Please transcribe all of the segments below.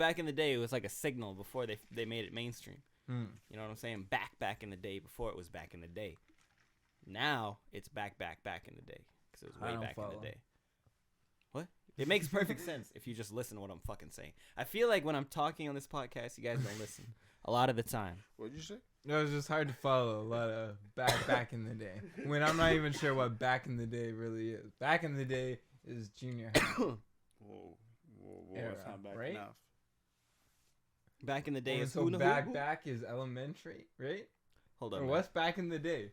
back in the day, it was like a signal before they made it mainstream. You know what I'm saying? Back in the day, before it was back in the day. Now it's back in the day because it was way back in the day. What? It makes perfect sense if you just listen to what I'm fucking saying. I feel like when I'm talking on this podcast, you guys don't listen a lot of the time. What did you say? No, it's just hard to follow a lot of back in the day. When I'm not even sure what back in the day really is. Back in the day is junior high. Whoa, Era, that's not back right? enough. Back in the day is so back is elementary, right? Hold on. Or what's back in the day?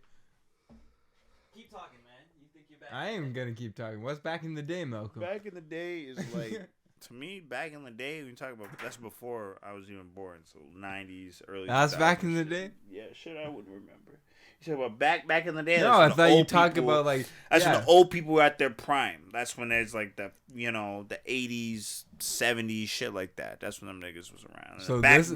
Keep talking, man. You think you're back? I am gonna keep talking. What's back in the day, Malcom? Back in the day is like, to me, back in the day, when you talk about, that's before I was even born, so 90s, early. That's back in the shit. day? Yeah, shit, I wouldn't remember. You talk about back in the day. No, I thought you talk about like. That's when the old people were at their prime. That's when there's like the, the 80s, 70s, shit like that. That's when them niggas was around. So back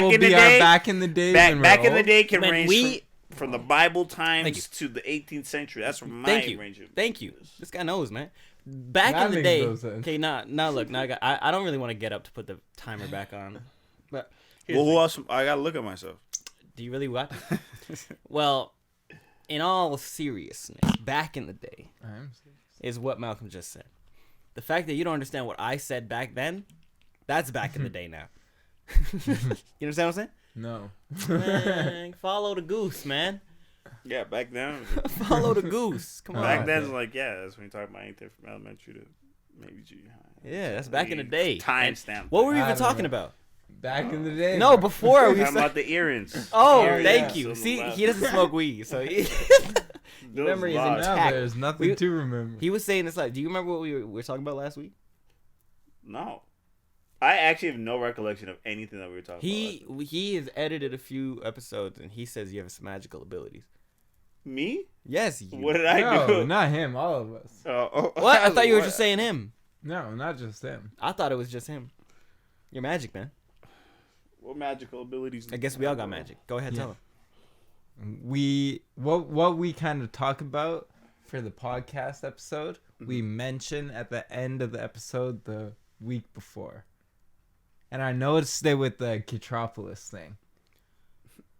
will in be the day, our back in the day. Back in the day can When range from the Bible times to the 18th century. That's from my range. Thank you. This guy knows, man. Back in the day. Okay, now look. Now I don't really want to get up to put the timer back on. But well, who else? I gotta look at myself. Do you really what? Well, in all seriousness, back in the day is what Malcolm just said. The fact that you don't understand what I said back then, that's back in the day now. You understand what I'm saying? No. Man, follow the goose, man. Yeah, back then. Follow the goose. Come on. Back then, like, that's when you talk about anything from elementary to maybe junior high. Yeah, that's back in the day. Timestamp. What were we even talking about? Back in the day. No, before we talking about the earrings. Oh, earrings. thank you. See, he doesn't smoke weed, so memory is intact. There's nothing to remember. He was saying this like, do you remember what we were talking about last week? No. I actually have no recollection of anything that we were talking about. He has edited a few episodes, and he says you have some magical abilities. Me? Yes, you. What did I do? No, not him. All of us. What? I thought you were just saying him. No, not just him. I thought it was just him. You're magic, man. What magical abilities? I guess we all got magic. Go ahead, tell him. What we kind of talk about for the podcast episode, we mention at the end of the episode the week before. And I noticed it with the Ketropolis thing.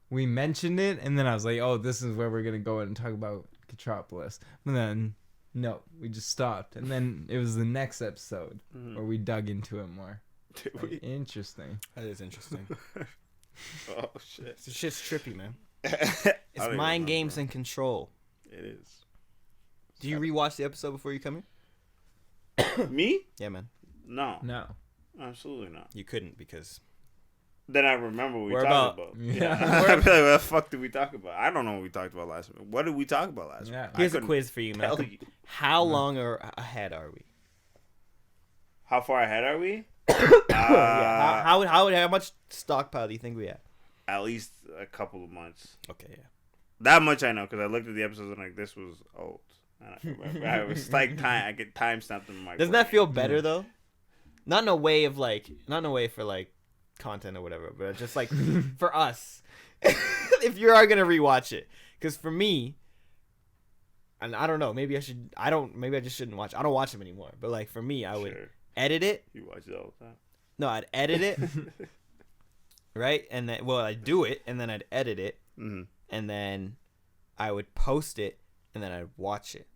We mentioned it, and then I was like, oh, this is where we're going to go and talk about Ketropolis. And then, no, we just stopped. And then it was the next episode where we dug into it more. Interesting. That is interesting. Oh, shit. This shit's trippy, man. It's mind games and control. It is. Do you rewatch the episode before you come here? Me? Yeah, man. No. Absolutely not. You couldn't because... Then I remember what we We're talked about. Yeah. I'd be like, what the fuck did we talk about? I don't know what we talked about last week. What did we talk about last week? Here's a quiz for you, man. You. How long ahead are we? How far ahead are we? How much stockpile do you think we have? At least a couple of months. Okay, yeah. That much I know because I looked at the episodes and like this was old. And I remember. I was like time. I get time stamped in my. Doesn't that feel better though? Not in a way for like content or whatever, but just like for us, if you are gonna rewatch it, because for me, and I don't know, maybe I just shouldn't watch. I don't watch them anymore, but like for me, I would edit it. You watch it all the time. No, I'd edit it, right, and then I'd do it, and then I'd edit it, and then I would post it, and then I'd watch it.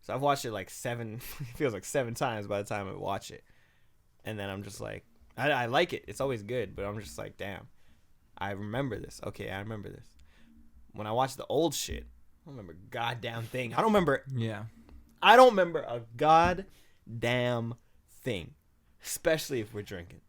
So I've watched it like it feels like 7 times by the time I watch it, and then I'm just like. I like it. It's always good, but I'm just like, damn. I remember this. Okay, I remember this. When I watch the old shit, I don't remember a goddamn thing. I don't remember a goddamn thing. Especially if we're drinking.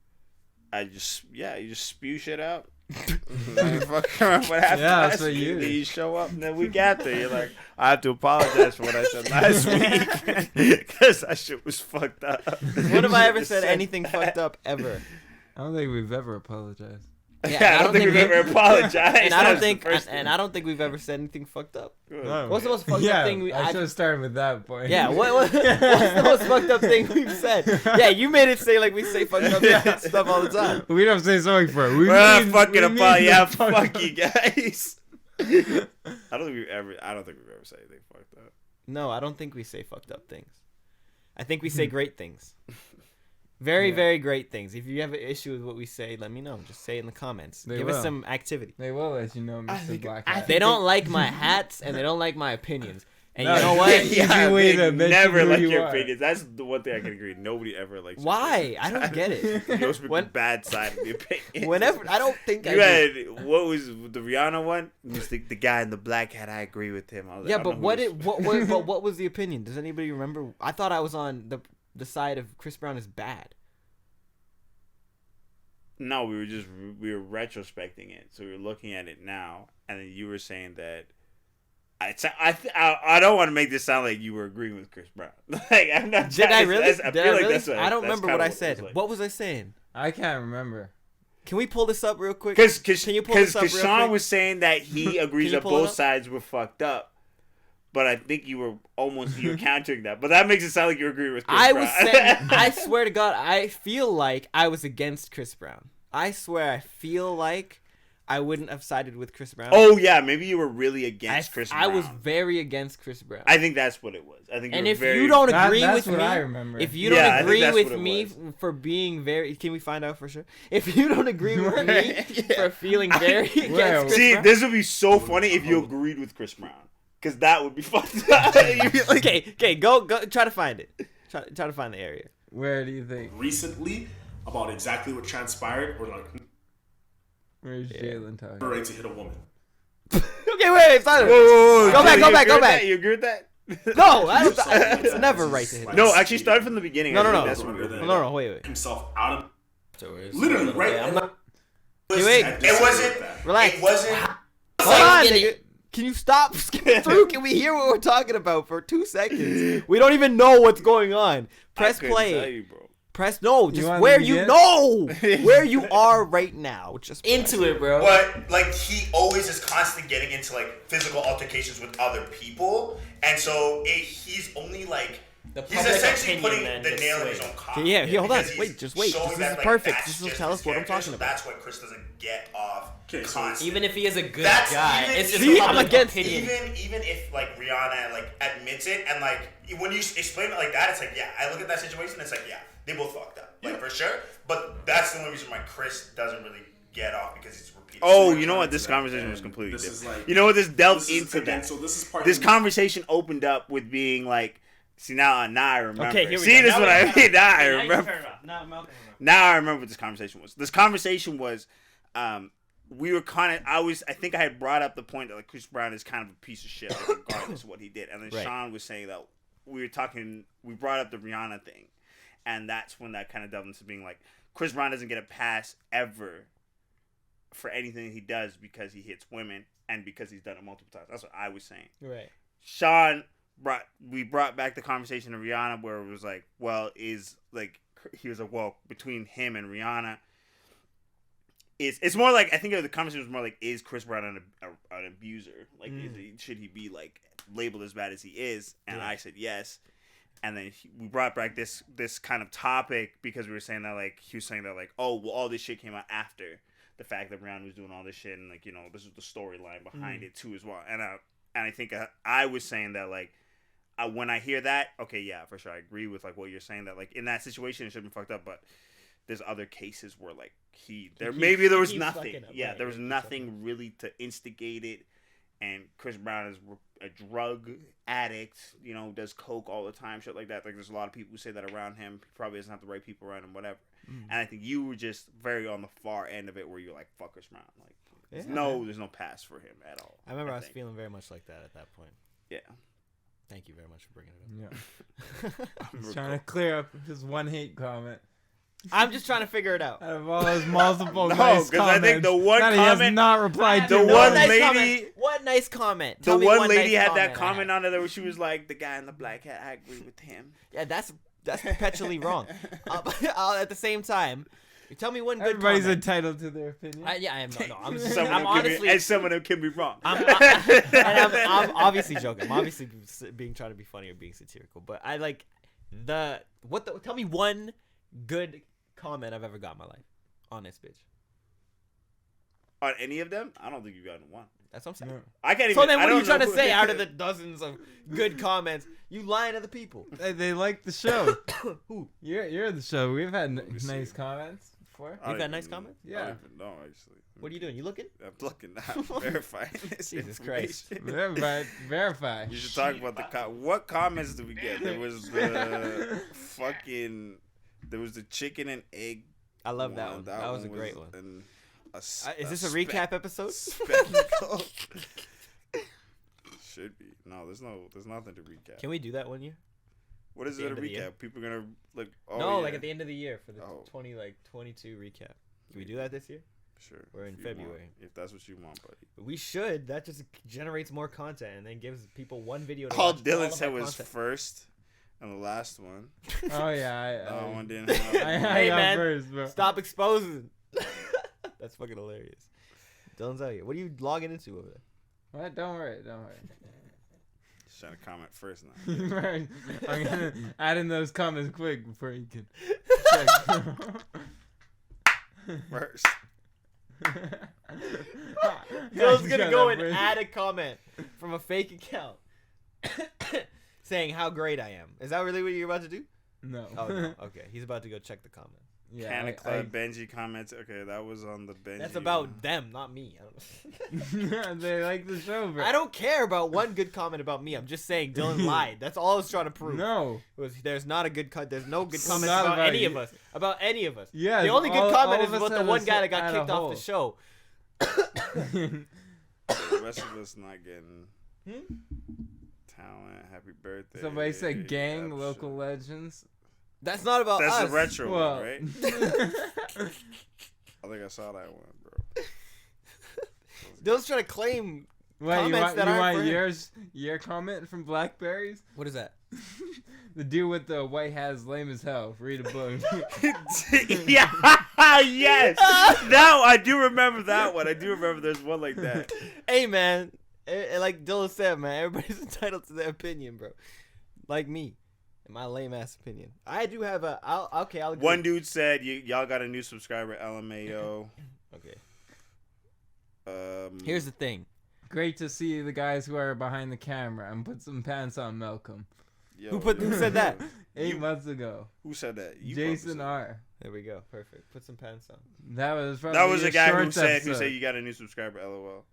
You just spew shit out. What happened last week? You show up and then we got there. You're like, I have to apologize for what I said last week because that shit was fucked up. When have I ever said anything fucked up ever? I don't think we've ever apologized. Yeah, I don't think we've ever apologized. And I don't think we've ever said anything fucked up. No. What's the most fucked up thing I should have started with that point. Yeah, what's the most fucked up thing we've said? Yeah, you made it say like we say fucked up stuff all the time. We don't say sorry for it. We're fucking apologize. Yeah, fuck you guys. I don't think we've ever said anything fucked up. No, I don't think we say fucked up things. I think we say great things. Very great things. If you have an issue with what we say, let me know. Just say it in the comments. Give us some activity. They will, as you know, Mr. Black Hat. They don't like my hats and they don't like my opinions. And you know what? They never like your opinions. That's the one thing I can agree. Nobody ever likes. Why? I don't get it. You always pick the bad side of the opinion. Whenever I don't think you had what was the Rihanna one? It was the guy in the black hat. I agree with him. I was yeah, like, but what was the opinion? Does anybody remember? I thought I was on the side of Chris Brown is bad. No, we were retrospecting it, so we were looking at it now, and then you were saying that. I don't want to make this sound like you were agreeing with Chris Brown. Like I'm not. Did I really? I don't remember what I said. What was I saying? I can't remember. Can we pull this up real quick? Because Sean was saying that he agrees that both sides were fucked up, but I think you were countering that. But that makes it sound like you agree with Chris Brown. I swear to God, I feel like I was against Chris Brown. I swear, I feel like I wouldn't have sided with Chris Brown. Oh yeah, maybe you were really against Chris Brown. I was very against Chris Brown. I think that's what it was. I think. And if you don't agree with me, I remember. If you don't agree with me for being very, can we find out for sure? If you don't agree with me for feeling very against Chris Brown, this would be so funny if you agreed with Chris Brown, because that would be fucked up. Okay, go try to find it. Try to find the area. Where do you think? Recently, about exactly what transpired, or like. Where's Jaylin talking? Right to hit a woman. Okay, wait, stop. Go back. You agree with that? No, it's never right to hit. No, actually, start from the beginning. No. Wait. Himself out of. Literally, right. I'm not. Wait. It wasn't. Relax. It wasn't. Hold on, nigga. Can you stop skipping through? Can we hear what we're talking about for 2 seconds? We don't even know what's going on. Press play. Press no, just where you know where you are right now. Just into it, bro. But like he always is constantly getting into like physical altercations with other people, and so he's only like he's essentially putting the nail in his own coffin. Yeah, hold on, wait. This is perfect. This will tell us what I'm talking about. That's what Chris doesn't get off. Even if he is a good guy, it's just I'm against opinion. Even if like Rihanna like admits it, and like when you explain it like that, it's like I look at that situation, it's like they both fucked up, like for sure. But that's the only reason why Chris doesn't really get off, because he's repeating. Oh, you know what? This conversation was completely different. You know what? This delved into that. So this is part. This conversation opened up with being like, see now I remember. Okay, here we see go. This is what I mean. Now I remember. Now I remember what this conversation was. This conversation was, we were kind of. I think I had brought up the point that like Chris Brown is kind of a piece of shit, like, regardless of what he did, and then Sean was saying that we brought up the Rihanna thing. And that's when that kind of delved into being like, Chris Brown doesn't get a pass ever for anything he does because he hits women and because he's done it multiple times. That's what I was saying. Right. Sean brought back the conversation to Rihanna where it was like, well, he was like, well, between him and Rihanna, it's more like, I think the conversation was more like, is Chris Brown an abuser? Like, should he be like labeled as bad as he is? And I said yes. And then we brought back this kind of topic because we were saying that like he was saying that like, oh well, all this shit came out after the fact that Rihanna was doing all this shit, and like, you know, this is the storyline behind it too as well. And I think I was saying that like when I hear that, okay, yeah, for sure, I agree with like what you're saying, that like in that situation it should have been fucked up, but there's other cases where like there was nothing, there was nothing really to instigate it. And Chris Brown is a drug addict, you know, does coke all the time, shit like that. Like, there's a lot of people who say that around him. He probably doesn't have the right people around him, whatever. And I think you were just very on the far end of it where you're like, fuck Chris Brown. Like, there's no pass for him at all. I remember I was feeling very much like that at that point. Yeah. Thank you very much for bringing it up. Yeah. He's trying to clear up his one hate comment. I'm just trying to figure it out. Out of all those multiple nice comments, I think the one comment he has not replied to. The one lady, what nice comment? The one lady had that comment on there where she was like, "The guy in the black hat, I agree with him." Yeah, that's perpetually wrong. At the same time, you tell me one good. Everybody's comment. entitled to their opinion. I am. No, I'm honestly, and some of them can be wrong. I'm obviously joking. I'm obviously trying to be funny or being satirical. But I like tell me one good comment I've ever got in my life on this bitch. On any of them? I don't think you've gotten one. That's what I'm saying. No. I can't even. So then, what I are you don't trying know to who- say out of the dozens of good comments? You lying to the people. They like the show. Who? You're the show. We've had me see. nice comments before. I don't You've had nice even- comments? I Yeah. don't even know, actually. What are you doing? You looking? I'm looking. I'm verifying this. Jesus Christ. Verify. You should talk about the what comments did we get? There was the fucking. There was the chicken and egg. I love that one. That was a great one. And Is this a recap episode? Spectacle. Should be. No, there's nothing to recap. Can we do that one year? What is the it a end of the year? recap? People are gonna like. Oh, no, yeah. like at the end of the year for the Oh. 22 recap. Can we do that this year? Sure. We're in if you want. February. If that's what you want, buddy. We should. That just generates more content and then gives people one video to All watch Dylan of said our was content. first, and the last one. Oh yeah, That I one didn't have. I Hey, got man. first, bro. Stop exposing. That's fucking hilarious. Dylan's out here. What are you logging into over there? What? Don't worry. Just trying to comment first now. Right. I'm gonna add in those comments quick before you can check. First. Dylan's gonna go and add a comment from a fake account saying how great I am. Is that really what you're about to do? No. Oh no. Okay, he's about to go check the comment. Yeah. Canna Club Benji comments. Okay, that was on the Benji. That's about them, not me. They like the show, bro. I don't care about one good comment about me. I'm just saying Dylan lied. That's all I was trying to prove. No. There's not a good there's no good It's comments not about about any you. of us. About any of us. Yeah. The only good all comment is of us about the had one a guy that got had a kicked off hole. the show. The rest of us not getting talent. Happy birthday. Somebody said gang, Caption. local legends. That's not about That's us. the retro Well. one, right? I think I saw that one, bro. Dylan's trying to claim Wait, you comments want, that you aren't want for him. your comment from Blackberries? What is that? The dude with the white hat is lame as hell. Read a book. Yeah, yes. Now I do remember that one. I do remember there's one like that. Hey man, like Dylan said, man, everybody's entitled to their opinion, bro. Like me, in my lame ass opinion. I do have I'll agree. One dude said, y'all got a new subscriber, LMAO. Okay. Um, Here's the thing. Great to see the guys who are behind the camera and put some pants on Malcolm. yo, Who said that? 8 months ago. Who said that? You Jason probably R. There we go. Perfect. Put some pants on. That was said probably that was your a guy who shorts said episode. you got a new subscriber, LOL.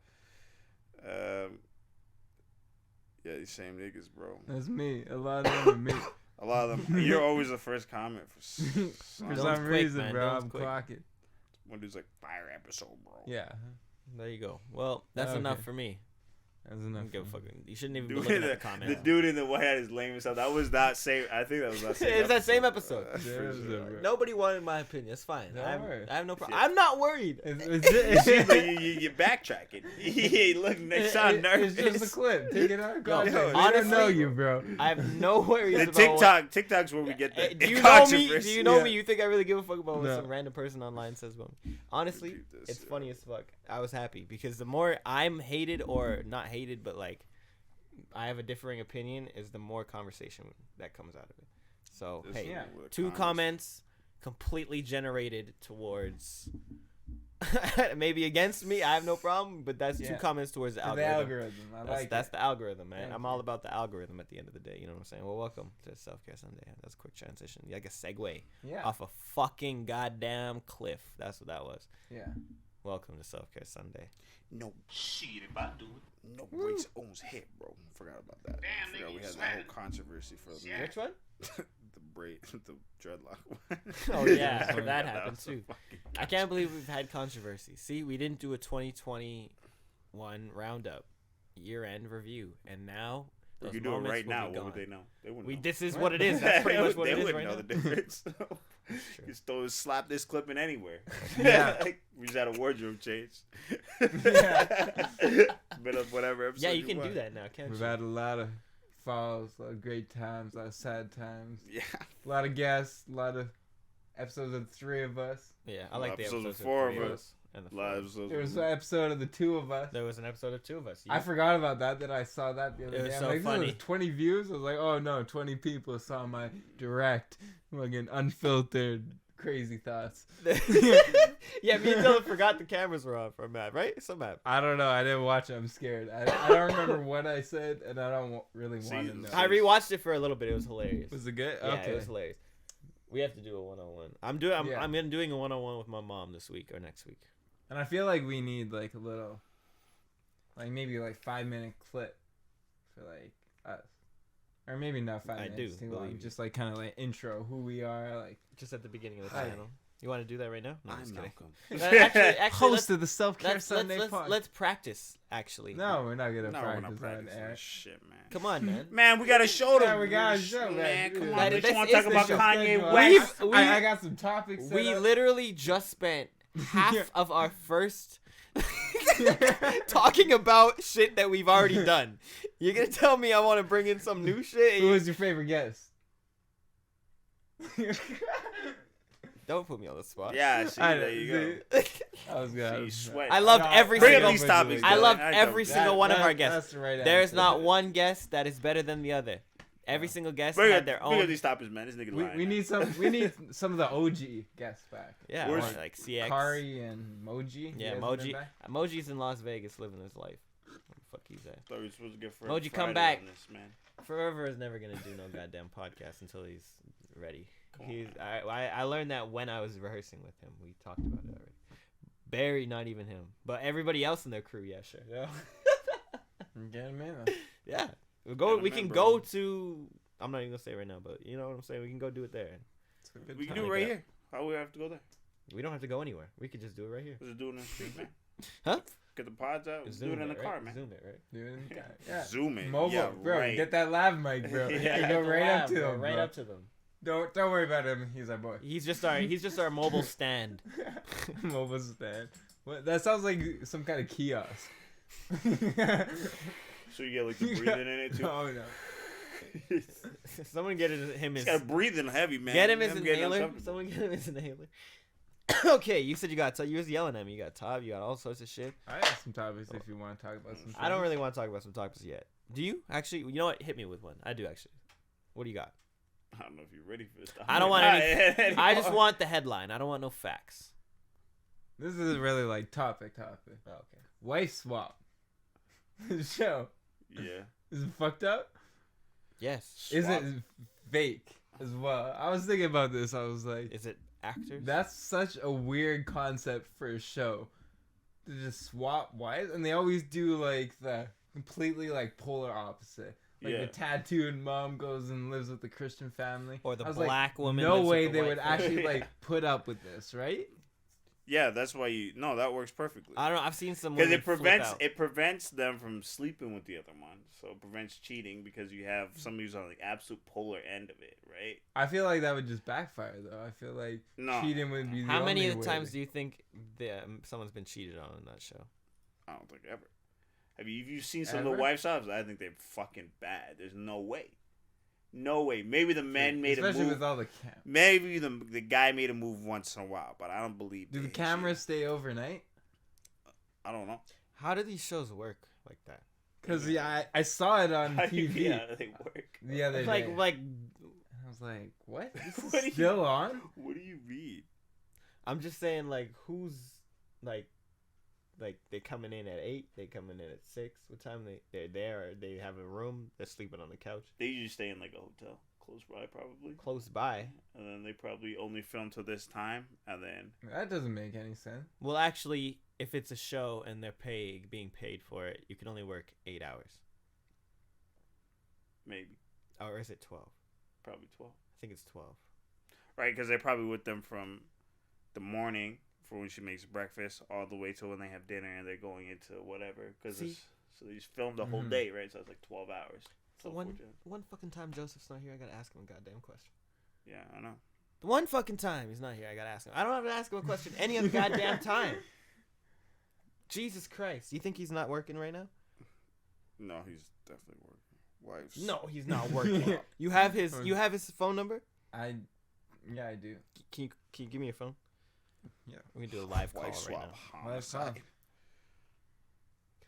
Yeah, these same niggas, bro. That's me. A lot of them are me. A lot of them. You're always the first comment for For Dylan's some quick, reason, man. bro. Dylan's I'm quick. clocking. One dude's like, fire episode, bro. Yeah. There you go. Well, that's Okay. enough for me. That's I enough. don't give a for me. fucking. You shouldn't even be Dude, looking the at the comments. dude in the white hat is lame as hell. That was that same. I think that was that same. It's that same episode. For Yeah, it was sure. a- Nobody wanted my opinion. It's fine. Don't worry. I have no problem. Yeah. I'm not worried. It's But you're backtracking. Look, they sound nervous. It's just a clip. Take it out of Yo, context. yo, They don't honestly, know you, bro. I have no worries The about what- TikTok's where we get the Do you know me? controversy. Do you know Yeah. me? You think I really give a fuck about what No. some random person online says about me? Honestly, Repeat this, it's yeah. funny as fuck. I was happy because the more I'm hated or not hated, but like I have a differing opinion, is the more conversation that comes out of it. So This hey, is yeah. where the 2 comments completely generated towards maybe against me. I have no problem, but that's 2 Yeah. comments towards the The algorithm. algorithm. I like That's it. the algorithm, man. Thank I'm you. all about the algorithm at the end of the day. You know what I'm saying? Well, welcome to Self Care Sunday. That's a quick transition. Like a segue Yeah. off a fucking goddamn cliff. That's what that was. Yeah. Welcome to Self Care Sunday. No Shit, if I do it. No breaks owns hit, bro. Forgot about that. Damn, Forgot nigga, we you had that whole sweating. controversy for Yeah. Which one? the braid, the dreadlock one. Oh, yeah, that That happened was a too. fucking I can't believe we've had controversy. See, we didn't do a 2021 roundup year-end review, and now We those could do it moments right will now. be What would gone. they know? They wouldn't We know. this is what it is. That's pretty much what they it is wouldn't right know now. the difference. True. You still slap this clip in anywhere. Yeah. Like, we just had a wardrobe change. Yeah. But of whatever episode Yeah, you can want. do that now, can't We've you? had a lot of falls, a lot of great times, a lot of sad times, Yeah. a lot of guests, a lot of episodes of the 3 of us. Yeah, I like the Episodes episodes of 4 of of 3 us. and the Live 4. episodes. There was an episode of the 2 of us. There was an episode of 2 of us. I forgot about that I saw that the other It was day. I'm so like, "This funny. was 20 views. I was like, oh no, 20 people saw my direct, fucking unfiltered, crazy thoughts. Yeah, me and Dylan forgot the cameras were on for a map, right? Some map. I don't know. I didn't watch it. I'm scared. I don't remember what I said, and I don't really want to know. I rewatched it for a little bit. It was hilarious. Was it good? Yeah, Okay. it was hilarious. We have to do a 1-on-1. I'm doing a 1-on-1 with my mom this week or next week. And I feel like we need like a little, like maybe like 5-minute clip for like us, or maybe not 5 minutes. Too long. Just like kind of like intro who we are, like just at the beginning of the channel. You want to do that right now? No, I'm just kidding. Malcolm. Actually, host of the Self Care Sunday podcast. Let's practice. Actually, no, we're not gonna No, we're not practice on practicing air. this shit, man. Come on, man. Man, we got a show to. Yeah, we got a show, man. Come Dude, on, this we want to is talk the about show. Kanye We've- West. I got some topics. set We up. literally just spent half of our first talking about shit that we've already done. You're gonna tell me I want to bring in some new shit? Who was your favorite guest? Don't put me on the spot. Yeah, see, there you go. I was good. See, sweat. I loved every Bring single. up these topics. I Dylan. loved I every don't- single one of our guests. That's the right There's answer. not one guest that is better than the other. Every single guest Bring had up their Bring up own. these topics, man. This nigga lying. We need some of the OG guests back. Yeah, Where's- like CX. Kari and Moji. Yeah, You guys been Moji. back? Moji's in Las Vegas living his life. What the fuck he's at? Thought we were supposed to get Moji, come Friday back. on this, man. Forever is never gonna do no goddamn podcast until he's ready. Come He's on, I learned that when I was rehearsing with him. We talked about it already. Barry, not even him, but everybody else in their crew. Yeah, sure. Yeah. Get him in. Yeah. We Gotta can remember. go to. I'm not even gonna say it right now, but you know what I'm saying. We can go do it there. It's a good We can time. do it right here. How we have to go there? We don't have to go anywhere. We could just do it right here. Let's just do it in the street, man. Huh? Get the pods out. Let's do Zoom it in the right? car, man. Zoom it, right? Dude, yeah. Zoom in. Mobile, Yeah, bro. right. Get that lav mic, bro. Yeah, You go right up to him, Right bro. up to them. Don't worry about him. He's our boy. He's just our mobile stand. Mobile stand. What? That sounds like some kind of kiosk. So you get like the breathing in it too. Oh no. Someone get him He's his. got breathing heavy, man. Get him his I'm getting inhaler. uncomfortable. Someone get him his inhaler. Okay, you said you was yelling at me. You got Todd. You got all sorts of shit. I have some topics if you want to talk about some. I don't really want to talk about some topics yet. Do you actually? You know what? Hit me with one. I do actually. What do you got? I don't know if you're ready for this. I don't want any. I just want the headline. I don't want no facts. This is really like topic. Oh, okay. Wife swap. Show. Yeah. Is it fucked up? Yes. Is it fake as well? I was thinking about this. I was like, Is it actors? that's such a weird concept for a show. To just swap wives, and they always do like the completely like polar opposite. Like Yeah. the tattooed mom goes and lives with the Christian family, Or the I was black woman. No lives with way the they white would family. actually Yeah. like put up with this, right? Yeah, that's why you. No, that works perfectly. I don't know. I've seen some Because women it prevents them from sleeping with the other one, so it prevents cheating because you have somebody who's on the absolute polar end of it, right? I feel like that would just backfire, though. I feel like No. cheating would be. How many only of the way times to- do you think someone's been cheated on in that show? I don't think ever. Have you seen some of Ever? the wife jobs? I think they're fucking bad. There's no way. No way. Maybe the man made a especially move. with all the cameras. Maybe the guy made a move once in a while, but I don't believe. Do the they cameras cheated. stay overnight? I don't know. How do these shows work like that? Because I saw it on TV Yeah, they work. the other Like day. like I was like, what? This What do is you- still on? What do you mean? I'm just saying like who's like they coming in at 8, they coming in at 6. What time they're there? Or they have a room? They're sleeping on the couch They usually stay in like a hotel close by, probably, close by. and then they probably only film till this time, and then That doesn't make any sense. Well, actually, if it's a show and they're being paid for it, you can only work 8 hours. maybe Or is it 12? probably 12. I think it's 12. Right, because they're probably with them from the morning for when she makes breakfast all the way till when they have dinner and they're going into whatever. So they just filmed the whole Mhm. day, right? So it's like 12 hours. So one fucking time Joseph's not here, I gotta ask him a goddamn question. Yeah, I know. The one fucking time he's not here, I gotta ask him. I don't have to ask him a question any other goddamn time. Jesus Christ. You think he's not working right now? No, he's definitely working. Wives. No, he's not working. You have his phone number? Yeah, I do. Can you give me your phone? Yeah. We can do a live call Wife right swap. now. Homicide.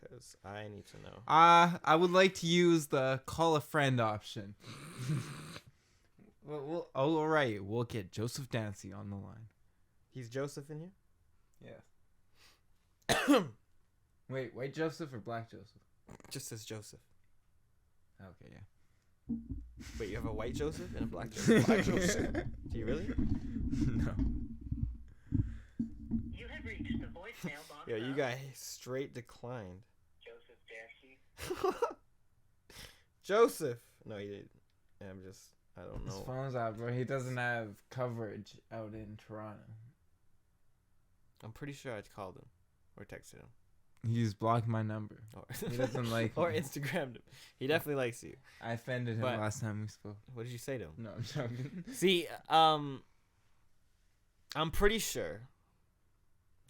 Because I need to know. I would like to use the call a friend option. All right. We'll get Joseph Dancy on the line. He's Joseph in here? Yes. Wait, white Joseph or black Joseph? Just says Joseph. Okay, yeah. Wait, you have a white Joseph and a black Joseph? Black Joseph. Do you really? No. You have reached the voicemail box. Yo, you got straight declined. Joseph Dashy. Joseph. No, he didn't. I don't His know. phone's out, bro. He doesn't have coverage out in Toronto. I'm pretty sure I called him or texted him. He's blocked my number. He doesn't like or me. Instagrammed him. He definitely likes you. I offended him But- last time we spoke. What did you say to him? No, I'm joking. See, I'm pretty sure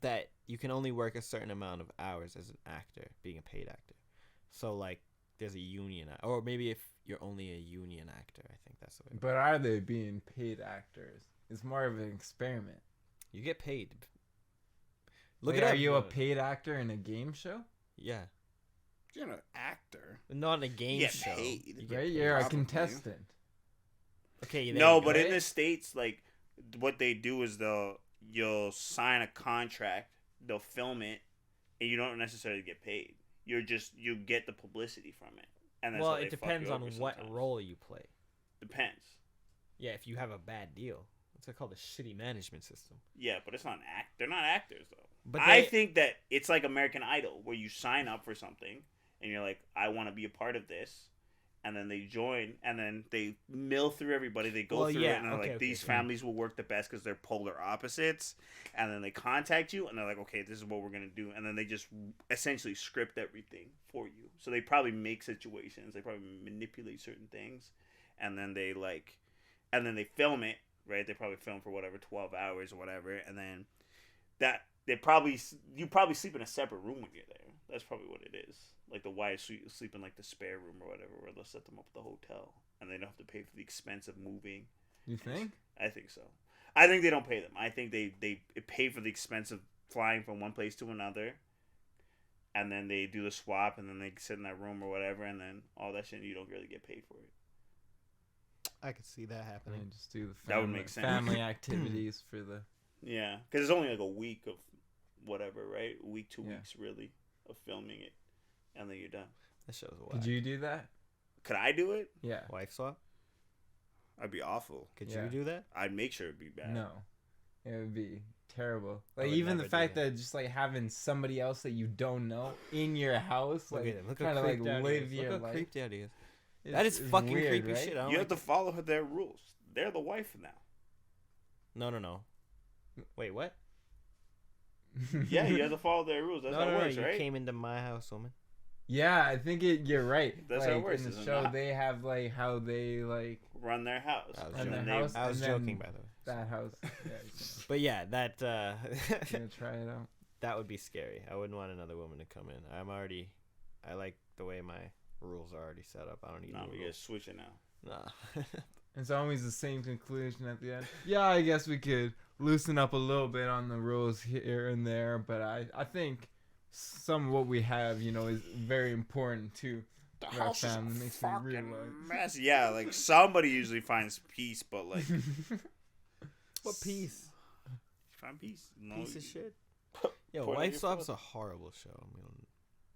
that you can only work a certain amount of hours as an actor, being a paid actor. So, like, there's a union, or maybe if you're only a union actor, I think that's the way. But are they being paid actors? It's more of an experiment. You get paid. Look Look at it up. Are you a paid actor in a game show? Yeah, You're an actor. not in a game You get show. paid. You get Right? paid. You're a Probably. contestant. Okay, there No, you go. but in the States, like, what they do is you'll sign a contract, they'll film it, and you don't necessarily get paid. You get the publicity from it. And that's well, how they it fuck depends you on over what sometimes. role you play. Depends. Yeah, if you have a bad deal, it's called a shitty management system. Yeah, but it's not they're not actors though. But I think that it's like American Idol, where you sign up for something and you're like, I want to be a part of this, and then they join, and then they mill through everybody. They go through it, and they're like, these families will work the best because they're polar opposites, and then they contact you, and they're like, okay, this is what we're gonna do, and then they just essentially script everything for you. So they probably make situations, they probably manipulate certain things, and then they film it. Right, they probably film for whatever 12 hours or whatever, and then you probably sleep in a separate room when you're there. That's probably what it is. Like the wives sleep in like the spare room or whatever, where they'll set them up at the hotel, and they don't have to pay for the expense of moving. You think? I think so. I think they don't pay them. I think they pay for the expense of flying from one place to another, and then they do the swap, and then they sit in that room or whatever, and then all that shit, you don't really get paid for it. I could see that happening. And just do the That would make sense. family activities for the... Yeah, because it's only like a week of whatever, right? A week, 2 weeks, really, of filming it, and then you're done. That shows a lot. Could you do that? Could I do it? Yeah. Wife swap? I'd be awful. Could Yeah. you do that? I'd make sure it'd be bad. No. It would be terrible. I Like, would even the never do fact that. that just, like, having somebody else that you don't know in your house, Look like, at him. Look trying how to, like, creeped out he live is. your Look how life. creeped out he is. It's- That is it's fucking weird, creepy right? shit. I don't You like have to follow their rules. They're the wife now. No. Wait, what? Yeah, you have to follow their rules. That's how it works, You right? came into my house, woman. Yeah, I think you're right. That's like, how it works, in the is it show, not? they have, like, how they, like, Run their house. I was Run joking. their house. I was and then joking, by the way. that house. Yeah, But yeah, that you gonna try it out. that would be scary. I wouldn't want another woman to come in. I like the way my rules are already set up. I don't need No, new we gotta rules. switch it now. Nah. It's always the same conclusion at the end. Yeah, I guess we could loosen up a little bit on the rules here and there, but I think some of what we have, is very important too. The Our house is family a makes me fucking realize. mess. Yeah, like somebody usually finds peace, but like What piece? find peace. No, Piece of shit. Yo, Point at Wife your Swap's phone. a horrible show. I mean,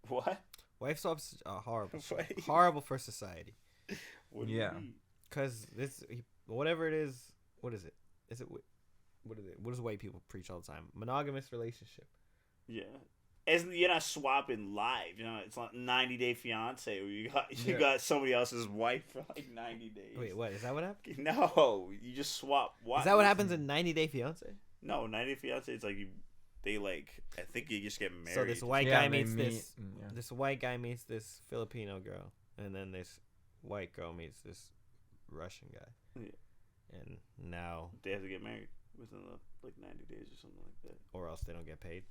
What? Wife Swap's a horrible show. Wait. Horrible for society. What do Yeah. you mean? Cause whatever it is, what is it? Is it what is it? What does white people preach all the time? Monogamous relationship. Yeah. You're not swapping live, it's like 90 Day Fiance where you Yeah. got somebody else's wife for like 90 days. Wait, what? Is that what happened? No, you just swap. Is that what happens in 90 Day Fiance? No, 90 Day Fiance. It's like I think you just get married. So this white Yeah, guy they meets meet, this. yeah. This white guy meets this Filipino girl, and then this white girl meets this Russian guy. Yeah. And now, They have to get married within like 90 days or something like that, or else they don't get paid.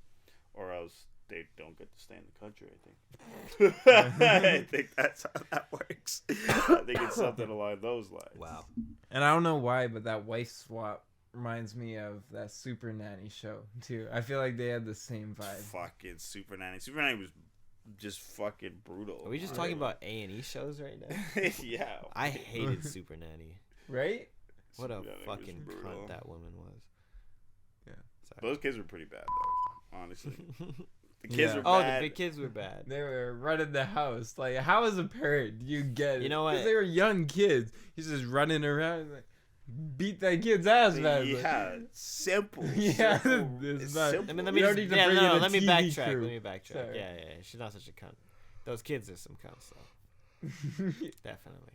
or else they don't get to stay in the country. I think. I think that's how that works. I think it's something along those lines. Wow. And I don't know why, but that wife swap reminds me of that Super Nanny show too. I feel like they had the same vibe. Fucking Super Nanny. Super Nanny was just fucking brutal. Are we just talking about A&E shows right now? Yeah. I hated Super Nanny. Right? What a Super Nanny was fucking brutal. cunt that woman was. Yeah. Sorry. Those kids were pretty bad though. honestly. The kids were Oh, bad. the kids were bad. They were running the house. Like, how as a parent do you get it? You know what? 'Cause they were young kids. He's just running around like, beat that kid's ass, man. Yeah, simple. Yeah, simple. it's It's not- simple. I mean, let We me don't just, need to bring in a let me TV backtrack. crew. Let me backtrack. Sorry. Yeah. She's not such a cunt. Those kids are some cunts, though. Definitely.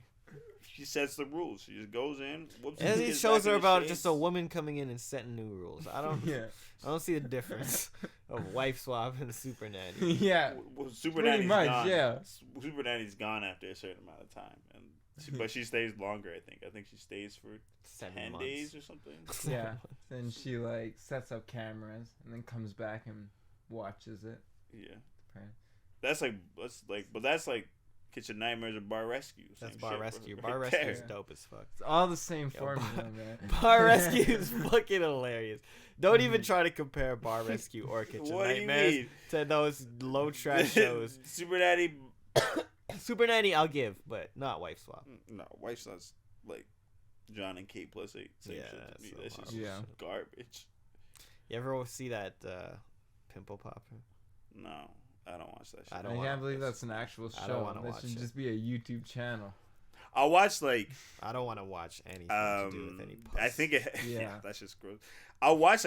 She sets the rules. She just goes in. Whoops, And these gets shows back in are the about shades. just a woman coming in and setting new rules. I don't see the difference of wife swap and super nanny. Yeah. Well, Super Pretty Nanny's much, gone. yeah. Super Nanny's gone after a certain amount of time, but she stays longer. I think she stays for 7 10 months. days or something. Yeah. Then she like sets up cameras and then comes back and watches it. Yeah, Right. that's like Kitchen Nightmares or Bar Rescue. That's Same Bar shit, bro. Rescue. Right Bar Rescue is there. dope as fuck. It's all the same Yo, formula, Bar- man. Bar Rescue is fucking hilarious. Don't even try to compare Bar Rescue or Kitchen What do you Nightmares mean? to those low trash shows. Super Nanny. Super Nanny, I'll give, but not Wife Swap. No, Wife's Son's like John and Kate plus 8. Same Yeah, shit to that's me. so That's just horrible. garbage. You ever see that Pimple Popper? No, I don't watch that shit. I don't I wanna- can't believe that's an actual show. I don't wanna That watch should it. just be a YouTube channel. I watch like I don't want to watch anything to do with any puss. I think it. Yeah, Yeah. that's just gross. I'll watch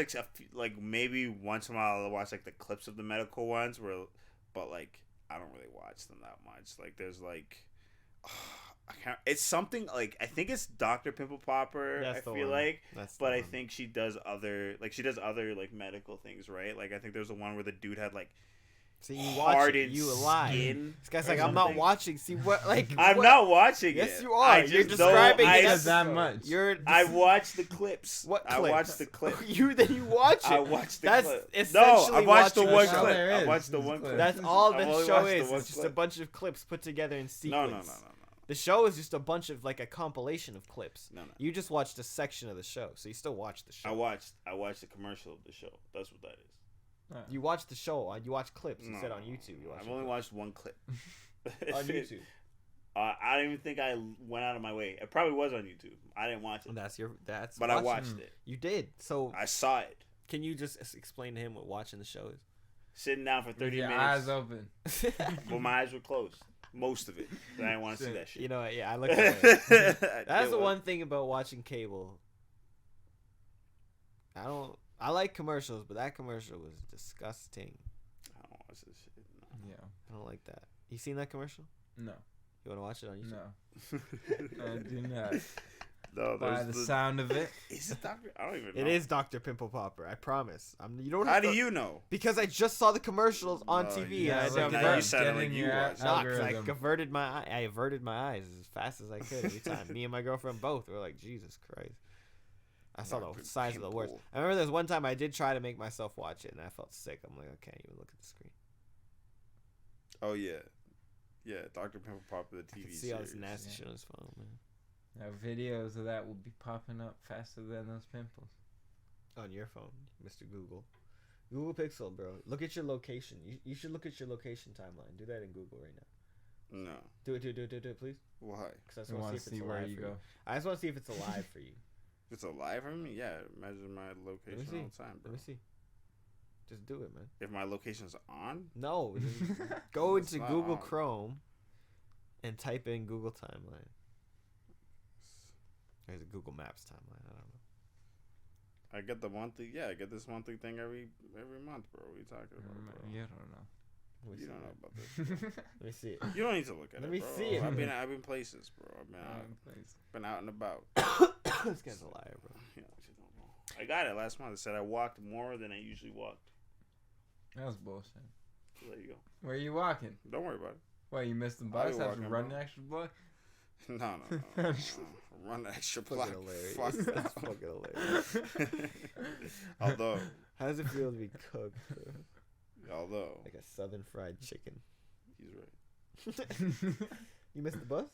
like maybe once in a while. I'll watch like the clips of the medical ones but like I don't really watch them that much. Like there's like, I can't. It's something like I think it's Dr. Pimple Popper. That's I the feel one. like, That's the but I one. think she does other like medical things, right? Like I think there's the one where the dude had like See, you watch it, hardened you lie. skin. This guy's or like, I'm not something. watching. See what? Like, I'm what? not watching it. Yes, you are. I You're just know describing I it Does that much. You're. I watched the clips. What I clips? watched the clip. You watch it. I watched the That's clip. essentially No, I watched the watching one a show. clip. There I is. watched the There's one clip. clip. That's all I've the only show watched the is. one It's just a clip. bunch of clips put together in No. sequence. The show is just a bunch of like a compilation of clips. No. You just watched a section of the show, so you still watch the show. I watched the commercial of the show. That's what that is. You watch the show. You watch clips. You No, said on YouTube. You watch. I've only watched one clip. on YouTube. I don't even think I went out of my way. It probably was on YouTube. I didn't watch it, That's. but I watching. watched it. You did. So I saw it. can you just explain to him what watching the show Sitting down for 30 Your minutes, eyes open. is? but my eyes were closed. Most of it. But I didn't want to see that shit. You know, yeah, I looked at it. That's That's the one thing about watching cable. I like commercials, but that commercial was disgusting. I don't watch this shit. Yeah. I don't like that. You seen that commercial? No. You want to watch it on YouTube? No. I do not. No, By there's the sound of it. Is it Doctor? I don't even know. It is Dr. Pimple Popper. I promise. You don't. How have do to- you know? Because I just saw the commercials on No, TV. yeah, and so I now diverted. you sound like Getting you your watched. Nah, 'cause I algorithm. averted I averted my eyes as fast as I could every time. Me and my girlfriend both were like, Jesus Christ. I saw the Dr. size of the words. Pimple. I remember there's one time I did try to make myself watch it, and I felt sick. I'm like, I can't even look at the screen. Oh yeah, Dr. Pimple Popper, the I TV can see all this series. nasty Yeah. shit on his phone, man. Now, videos of that will be popping up faster than those pimples. On your phone, Mr. Google. Google Pixel, bro. Look at your location. You should look at your location timeline. Do that in Google right now. No, Do it, please. why? Because I just I want want to to see if see it's where alive you for go. you. I just want to see if it's alive for you. It's alive for me. Yeah, measure my location see. all the time, bro. Let me see. Just do it, man. If my location's on, No, just go It's into not Google on. Chrome and type in Google Timeline. There's a Google Maps timeline. I don't know. I get the monthly. Yeah, I get this monthly thing every month, bro. What are you talking about, bro? You don't know. Let me You see don't know it. about this. Bro. Let me see it. You don't need to look at Let it, me bro. see it. I've been places, bro. Been out and about. This guy's a liar, bro. You know, you don't know. I got it last month. It said I walked more than I usually walked. That was bullshit. So there you go. Where are you walking? Don't worry about it. Why, you missed the I'll bus? be Have to walking, run bro. an extra block? No. Run the extra block. Fucking hilarious. Fuck That's no. fucking hilarious. Although, How does it feel to be cooked? Bro? Like a southern fried chicken. he's right. You missed the bus?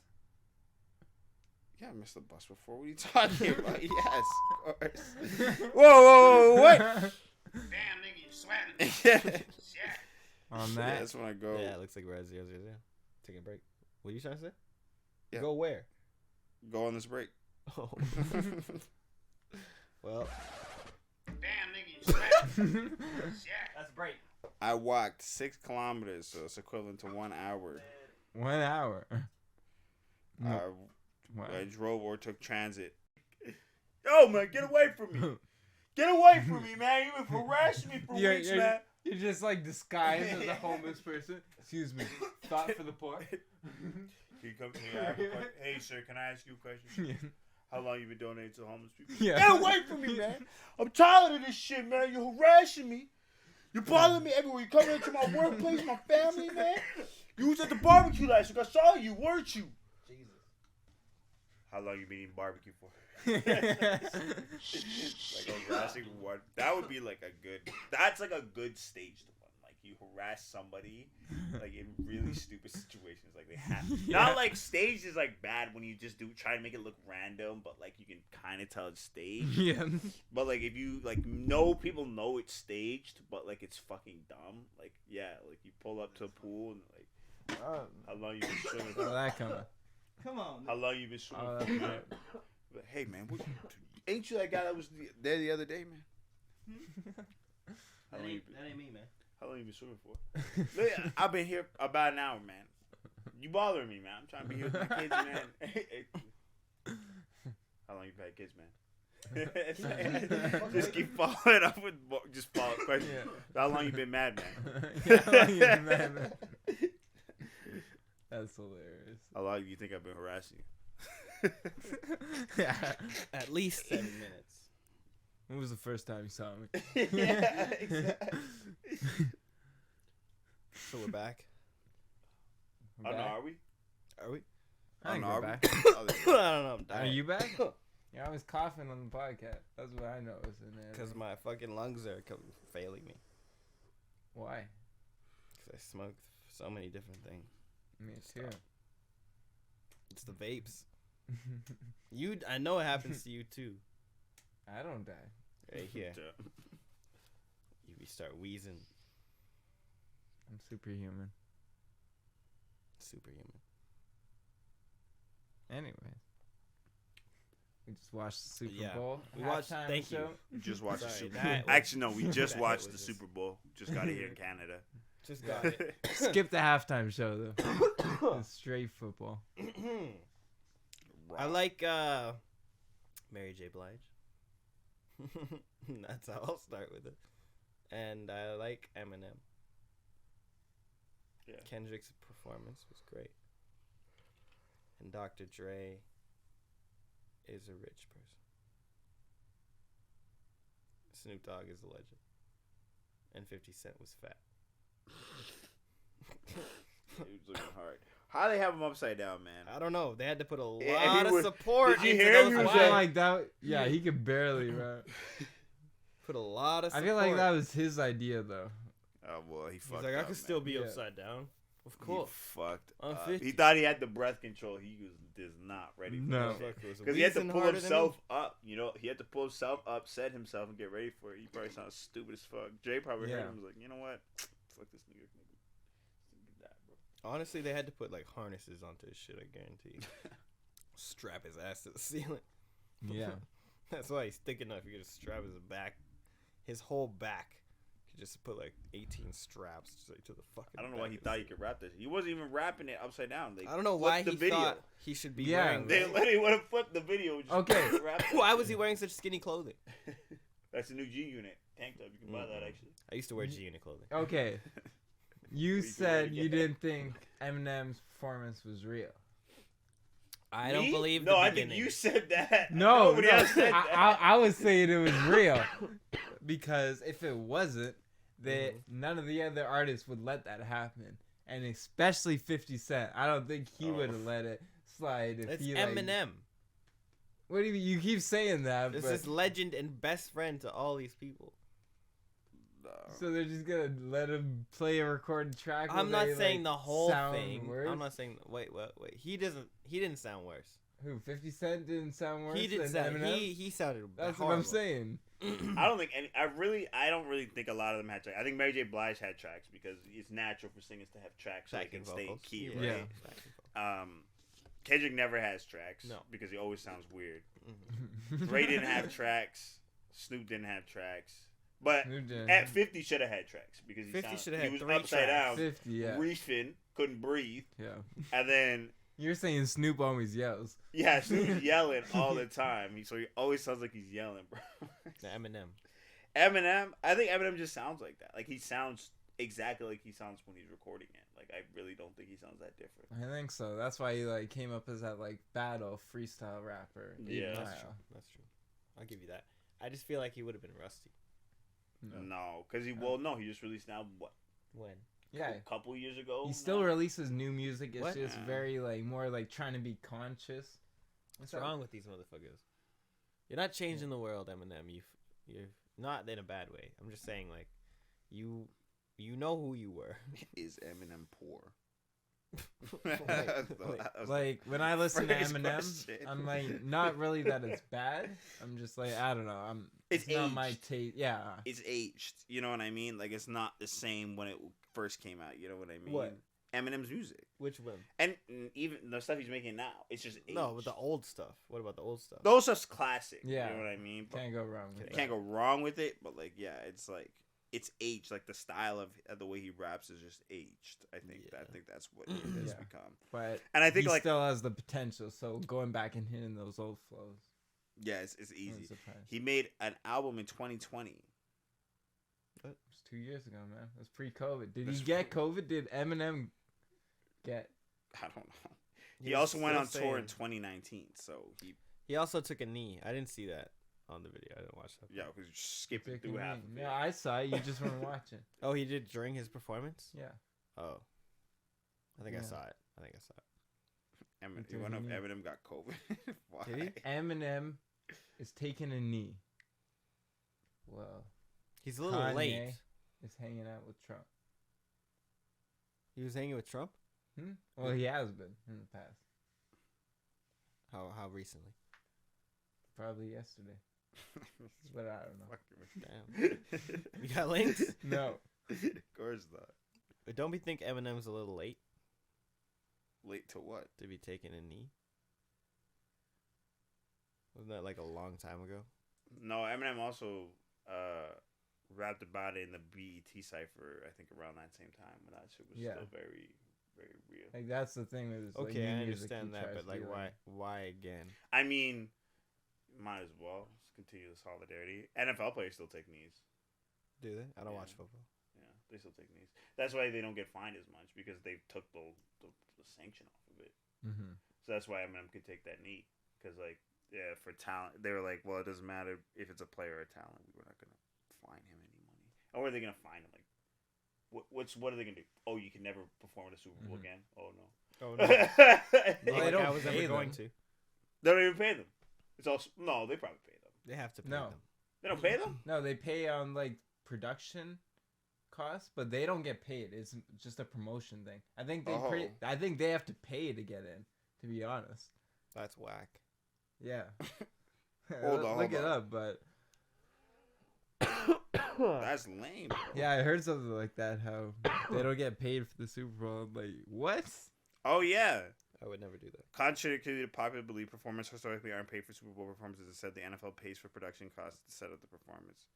Yeah, I missed the bus before. What are you talking about? Yes, of course. Whoa, what? Damn, nigga, you sweating. Yeah. Shit. On Yeah, that, that's when I go. Yeah, it looks like we're at 0-0. Taking a break. What are you trying to say? Yeah. Go where? Go on this break. Oh. Well, Damn, nigga, you sweating. Shit. That's break. I walked 6 kilometers, so it's equivalent to 1 hour. 1 hour. I drove or took transit. Yo, man, get away from me. Get away from me, man. You've been harassing me for weeks, man. You're just like disguised as a homeless person. Excuse me. Thought for the poor. He comes to me. Hey, sir, can I ask you a question? Yeah. How long you been donating to homeless people? Yeah. Get away from me, man. I'm tired of this shit, man. You're harassing me. You're bothering me everywhere. You coming into my workplace, my family, man. You was at the barbecue last week. I saw you, weren't you? Jesus. How long you been eating barbecue for? Like harassing one. That would be like a good. That's like a good staged one. Like you harass somebody, like in really stupid situations. Like they have. Not like staged is like bad when you just try to make it look random, but like you can kind of tell it's staged. Yeah. But like if you like people know it's staged, but like it's fucking dumb. Like yeah, like you pull up to a pool and like how long you been swimming? Oh, that coming. Come on. How long you been swimming? Oh, for? that's But hey man, ain't you that guy that was there the other day, man? That ain't me, man. How long you been swimming for? Look, I've been here about an hour, man. You bothering me, man. I'm trying to be here with my kids, man. How long you been had kids, man? Just keep following up with just follow up questions. Yeah. How long you been mad, man? How long you been mad, man? That's hilarious. How long do you think I've been harassing you? At least 7 minutes. When was the first time you saw me? Yeah, exactly. So we're back. I don't know, are we? Are we? I think know, we're are we? back. I don't know. I'm Are dying. you back? You're always coughing on the podcast. That's what I noticed. Because my fucking lungs are failing me. Why? Because I smoke so many different things. Me too. It's the vapes. I know it happens to you too. I don't die. Right here. You start wheezing. I'm superhuman. Superhuman. Anyway. We just watched the Super Yeah. Bowl. We watched. Halftime Thank show. you. We just watched the Sorry, Super that Bowl. was- Actually, no, we just that watched the was Super Bowl. Just got it here in Canada. Just got it. Skip the halftime show though. It's straight football. I like Mary J. Blige. That's how I'll start with it. And I like Eminem. Yeah. Kendrick's performance was great. And Dr. Dre is a rich person. Snoop Dogg is a legend. And 50 Cent was fat. He was looking hard. How they have him upside down, man? I don't know. They had to put a lot Yeah, of was- support did you into hear him? those He I was feel legs. like that. Yeah, he could barely rap. Put a lot of I support. feel like that was his idea though. Oh well, he He's fucked like, up, I could still be Yeah. upside down. Of He course. fucked. I'm up. 50. He thought he had the breath control. He was not ready for No. that. Fuck, was Because he had to wheezing pull harder than himself up. You know, he had to pull himself up, set himself, and get ready for it. He probably sounds stupid as fuck. Jay probably heard Yeah. him and was like, you know what? Fuck this nigga. That, bro. Honestly, they had to put like harnesses onto his shit, I guarantee. Strap his ass to the ceiling. Yeah. That's why he's thick enough. You could just strap his back, his whole back. You could just put like 18 straps just, like, to the fucking. I don't know back why he of thought his- he could rap this. He wasn't even rapping it upside down. They I don't know flipped why the he video. thought he should be Yeah. wearing. They that. literally would have flipped the video. Just Okay. rap it. Why was he wearing such skinny clothing? That's the new G Unit tank top. You can buy that actually. I used to wear G-Unit clothing. Okay. You We can said do it you again. didn't think Eminem's performance was real. I don't Me? believe. No, the I think beginning. you said that. No, Nobody no. else said that. I was saying it was real because if it wasn't, that Mm-hmm. none of the other artists would let that happen, and especially 50 Cent. I don't think he would have let it slide. If It's he, like, Eminem. What do you mean? You keep saying that, This but is legend and best friend to all these people. so they're just gonna let him play a recorded track. I'm where not they, saying like, the whole sound thing. worse? I'm not saying. Wait. He didn't sound worse. Who 50 Cent didn't sound worse He didn't than sound. Eminem. He sounded. That's horrible. what I'm saying. I don't think any. I don't really think a lot of them had tracks. I think Mary J. Blige had tracks because it's natural for singers to have tracks so they Backing can stay in vocals. key, Yeah. right? Kendrick never has tracks. No. Because he always sounds weird. Mm-hmm. Dre didn't have tracks. Snoop didn't have tracks. But at 50 should have had tracks because he 50 should have had was 3 upside tracks. down, 50, yeah. reefing, couldn't breathe, Yeah. and then You're saying Snoop always yells. yeah, Snoop's yelling all the time. So he always sounds like he's yelling, bro. Eminem. Eminem, I think Eminem just sounds like that. Like he sounds exactly like he sounds when he's recording it. Like I really don't think he sounds that different. I think so. That's why he like came up as that like battle freestyle rapper. Yeah, That's true. I'll give you that. I just feel like he would have been rusty. No, because he just released now what? When? Yeah. A couple years ago. He still releases new music. It's What? just very like more like trying to be conscious. What's wrong with these motherfuckers? You're not changing the world, Eminem. You're not in a bad way. I'm just saying, like, you know who you were. Is Eminem poor? Like when I listen to Eminem, question. I'm like not really that it's bad. I'm just like I don't know. It's not my taste. Yeah. It's aged. You know what I mean? Like it's not the same when it first came out. You know what I mean? What? Eminem's music. Which one? And even the stuff he's making now, it's just aged. No, but the old stuff. What about the old stuff? Those stuff's classic. Yeah. You know what I mean? But Can't go wrong with can't go wrong with it. But like, yeah, it's like it's aged. Like the style of the way he raps is just aged. I think that's what it has become. But and I think he like still has the potential. So going back and hitting those old flows. Yeah, it's easy. He made an album in 2020. It was 2 years ago, man. It was pre-COVID. Did he get COVID? Did Eminem get? I don't know. He also went on tour in 2019, so he also took a knee. I didn't see that on the video. I didn't watch that. Yeah, because you're skipping through half of it. Yeah, I saw it. You just weren't watching. Oh, he did during his performance? Yeah. Oh. I think I saw it. Eminem got COVID. Why? Did he? Eminem is taking a knee. Well, he's a little late. Is hanging out with Trump. He was hanging with Trump? Well, he has been in the past. How recently? Probably yesterday. But I don't know. Damn. You got links? No. Of course not. But don't we think Eminem's a little late? Late to what? To be taking a knee? Wasn't that like a long time ago? No, Eminem also rapped about it in the BET cipher, I think around that same time when that shit was still very, very real. Like that's the thing with okay, I understand that, but like why again? I mean, might as well continue the solidarity. NFL players still take knees. Do they? I don't watch football. Yeah, they still take knees. That's why they don't get fined as much because they took the sanction off of it. Mm-hmm. So that's why Eminem could take that knee because like for talent they were like, well, it doesn't matter if it's a player or a talent. We're not gonna fine him any money. Or are they gonna fine him? Like, what are they gonna do? Oh, you can never perform at a Super Bowl again. Oh no. Oh no. Well, they don't I was ever going to. They don't even pay them. It's also no. They probably pay them. They have to pay them. They don't pay them. No, they pay on like production costs, but they don't get paid. It's just a promotion thing. I think I think they have to pay to get in. To be honest. That's whack. Yeah. Look it up, but that's lame. Bro. Yeah, I heard something like that. How they don't get paid for the Super Bowl. I'm like, what? Oh yeah. I would never do that. Contrary to the popular belief, performers historically aren't paid for Super Bowl performances. Instead, the NFL pays for production costs to set up the performance.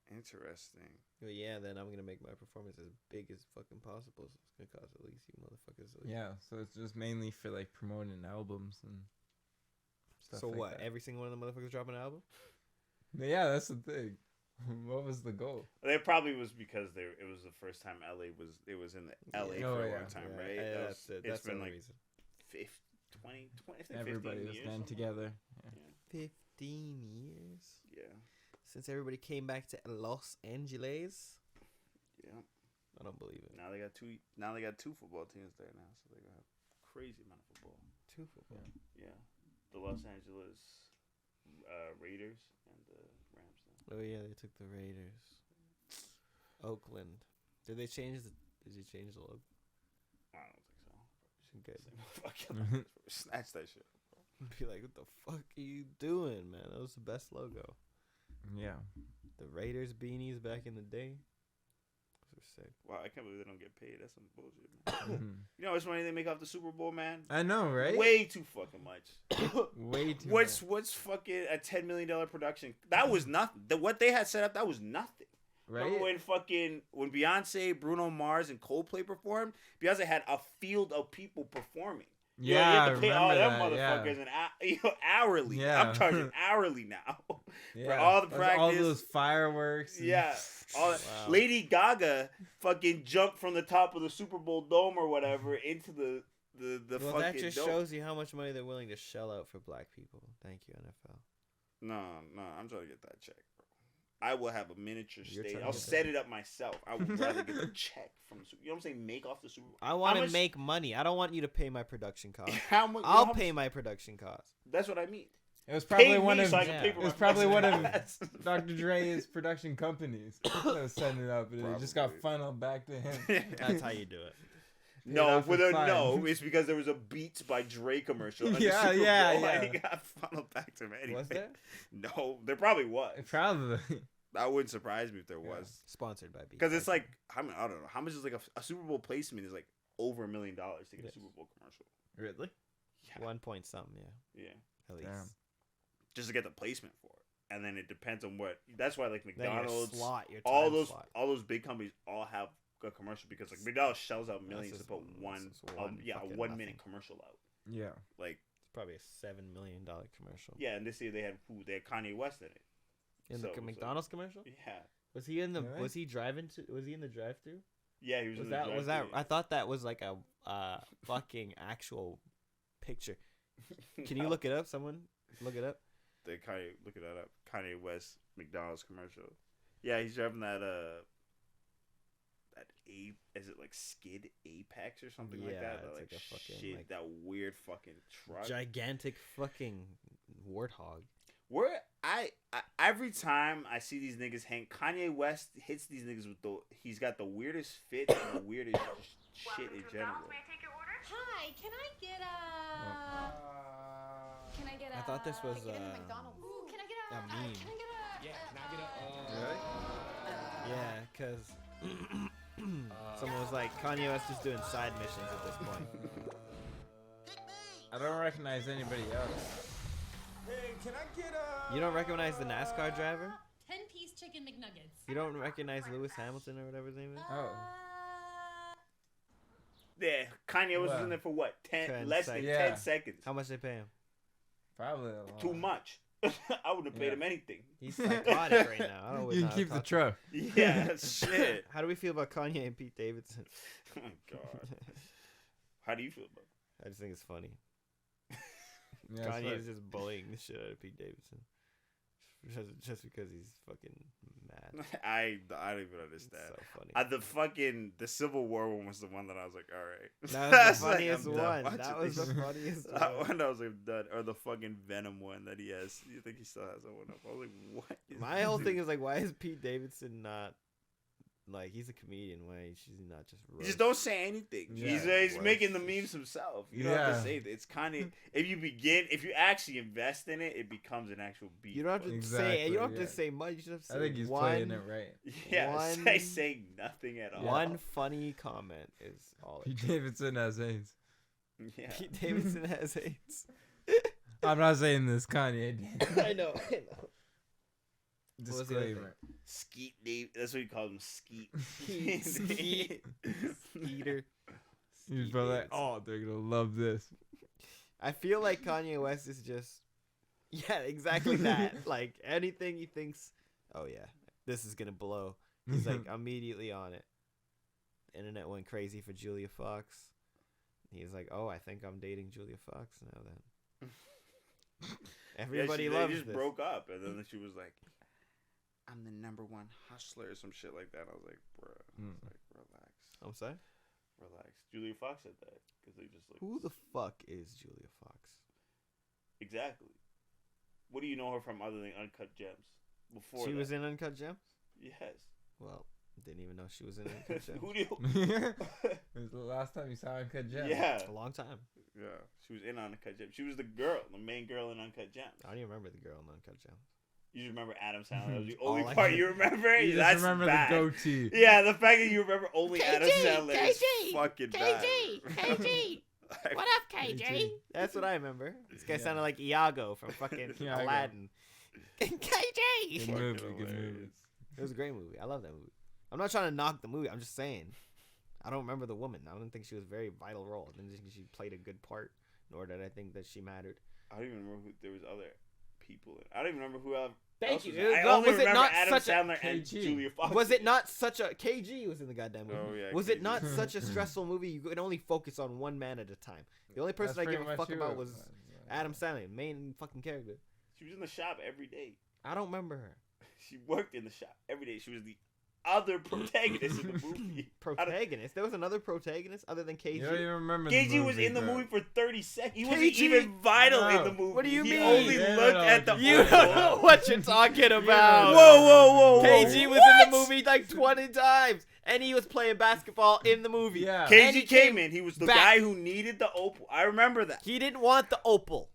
Interesting. Well, yeah, then I'm gonna make my performance as big as fucking possible. So it's gonna cost at least you motherfuckers. Yeah, so it's just mainly for like promoting albums and stuff. So like what? that. Every single one of the motherfuckers dropping an album? Yeah, that's the thing. What was the goal? It probably was because it was the first time it was in the LA for a long time, right? That's it. That's been the like reason. 20, Everybody was getting together. Yeah. 15 years. Yeah. Since everybody came back to Los Angeles. Yeah. I don't believe it. Now they got two football teams there now, so they're gonna have crazy amount of football. 2 football. Yeah. The Los Angeles Raiders and the Rams now. Oh yeah, they took the Raiders. Oakland. Did they change the logo? I don't think so. Should get Snatch that shit. be like, what the fuck are you doing, man? That was the best logo. Yeah. The Raiders beanies back in the day were sick. Wow, I can't believe they don't get paid. That's some bullshit, man. You know how much money they make off the Super Bowl, man? I know, right? Way too fucking much. Way too What's fucking a $10 million production? That was nothing. What they had set up, that was nothing. Right? Remember when Beyonce, Bruno Mars, and Coldplay performed? Beyonce had a field of people performing. Yeah, you had to pay I all remember them that, motherfuckers hourly. Yeah. I'm charging hourly now Yeah. for all the practice. All those fireworks. Yeah. Wow. Lady Gaga fucking jumped from the top of the Super Bowl dome or whatever into the Well, fucking that just dome. shows you how much money they're willing to shell out for black people. Thank you, NFL. No, I'm trying to get that check, bro. I will have a miniature You're stage. trying to I'll get set it up myself. I would rather get a check from the Super. You know what I'm saying? Make off the Super Bowl. I want to make money. I don't want you to pay my production costs. How much? I'll pay my production costs. That's what I mean. It was probably Pay one me of so I can pay for it was my probably one of podcast. Dr. Dre's production companies that was setting it up, and it just got funneled back to him. That's how you do it. No, off his fine. no, it's because there was a Beats by Dre commercial. on the Yeah, Super yeah, Bowl, yeah. and he got funneled back to him anyway. Was there? No, there probably was. Probably. That wouldn't surprise me if there was. Sponsored by Beats. Because it's like, I don't know, how much is like a Super Bowl placement is like over $1 million to get a Super Bowl commercial. Really? Yeah. 1 point something, yeah. Yeah. At least. Damn. Just to get the placement for it. And then it depends on what. That's why like Then your McDonald's, slot, your all time those slot. all those big companies all have a commercial because like McDonald's shells out millions to just put one a fucking 1 minute nothing. commercial out. Yeah. Like It's probably a $7 million commercial. yeah, and this year they had Kanye West in it. In So the it was McDonald's commercial? Yeah. Was he in the? Really? Was he driving to? Was he in the drive-through? Yeah, he was. Was in that? the Was that? drive-thru. I thought that was like a fucking actual picture. Can you look it up? Someone look it up. They Kanye look at that up. Kanye West McDonald's commercial. Yeah, he's driving that is it like Skid Apex or something like Yeah, that? it's Like like a fucking, shit, like, that weird fucking truck. Gigantic fucking warthog. Where I every time I see these niggas hang, Kanye West hits these niggas with he's got the weirdest fit and the weirdest shit in general. May I take your order? Hi, can I get a? Can I get a? I thought this was Can I get a McDonald's? Ooh, can I get a? a meme. Can I get a? Yeah, can I get a? Yeah, because someone was like, Kanye West is doing side missions at this point. I don't recognize anybody else. Hey, can I get a? You don't recognize the NASCAR driver? 10-piece chicken McNuggets. You don't recognize Lewis Hamilton or whatever his name is? Oh. Yeah, Kanye was Wow. in there for what? 10 less than seconds. 10 Yeah. seconds. How much they pay him? Probably a lot. Too much. I wouldn't have paid Yeah. him anything. He's psychotic right now. I don't You can keep the truck. Yeah, shit. How do we feel about Kanye and Pete Davidson? Oh my god. How do you feel about it? I just think it's funny. Yeah, Kanye that's is just bullying the shit out of Pete Davidson. Just because he's fucking mad. I don't even It's understand. so funny. The Civil War one was the one that I was like, all right. That was That's the like, funniest I'm done one. watching That was this. the funniest That one. one I was like, done. Or the fucking Venom one that he has. You think he still has that one up? I was like, what? My whole thing is like, why is Pete Davidson not like he's a comedian? Why is he not just? You just don't say anything. Yeah, He's making the memes himself. You don't have to Yeah. say it. It's kind of if you actually invest in it, it becomes an actual beat. You don't have to say. Exactly, You don't have yeah. to say much. You just have to say I think he's one. playing it right. Yeah, one- say nothing at all. One funny comment is all. It Pete Davidson has AIDS. Yeah. Pete Davidson has AIDS. I'm not saying this, Kanye. I know. What was the other Disclaimer. Skeet Dave. That's what you call him. Skeet. Skeet. Skeeter. He's probably like, oh, they're gonna love this. I feel like Kanye West is just, yeah, exactly that. Like anything he thinks, oh yeah, this is gonna blow. He's like immediately on it. The internet went crazy for Julia Fox. He's like, oh, I think I'm dating Julia Fox now. Then everybody they loves just this. broke up, and then she was like, "I'm the #1 hustler," or some shit like that. I was like, "Bruh, I was like, relax, I'm sorry. relax." Julia Fox said that because they just like Who the fuck is Julia Fox? exactly. What do you know her from other than Uncut Gems? Before She that? was in Uncut Gems. Yes. Well, didn't even know she was in Uncut Gems. Who do you? It was the last time you saw Uncut Gems. Yeah. A long time. Yeah. She was in Uncut Gems. She was the girl, the main girl in Uncut Gems. I don't even remember the girl in Uncut Gems. You just remember Adam Sandler. That was the All only I part can- you remember. You just That's remember bad. the goatee. Yeah, the fact that you remember only Adam KG, Sandler is KG, fucking bad. KG. What up, KG? That's what I remember. This guy sounded like Iago from fucking Iago. Aladdin. Good KG. movie. Fucking Good hilarious. movie. It was a great movie. I love that movie. I'm not trying to knock the movie. I'm just saying. I don't remember the woman. I don't think she was a very vital role. I didn't think she played a good part, nor did I think that she mattered. I don't even remember who there was other people. I don't even remember who else. Thank you. Was in it. I Well, only was it remember not Adam such a- Sandler and KG. Julia Fox. Was it not such a KG was in the goddamn movie? Oh yeah. Was it KG. not such a stressful movie? You could only focus on one man at a time. The only person That's I give pretty a much fuck who about it was Adam Sandler, main fucking character. She was in the shop every day. I don't remember her. She worked in the shop every day. She was the other protagonist in the movie. Protagonist? There was another protagonist other than KG. You don't even remember the KG was movie, in the bro. movie for 30 seconds. He wasn't KG? even vital No. in the movie. What do you he mean? only Yeah, looked no, at the You don't know what you're talking about. Whoa. KG was in the movie like 20 times, and he was playing basketball in the movie. Yeah. And KG he came in. He was the back. guy who needed the opal. I remember that. He didn't want the opal.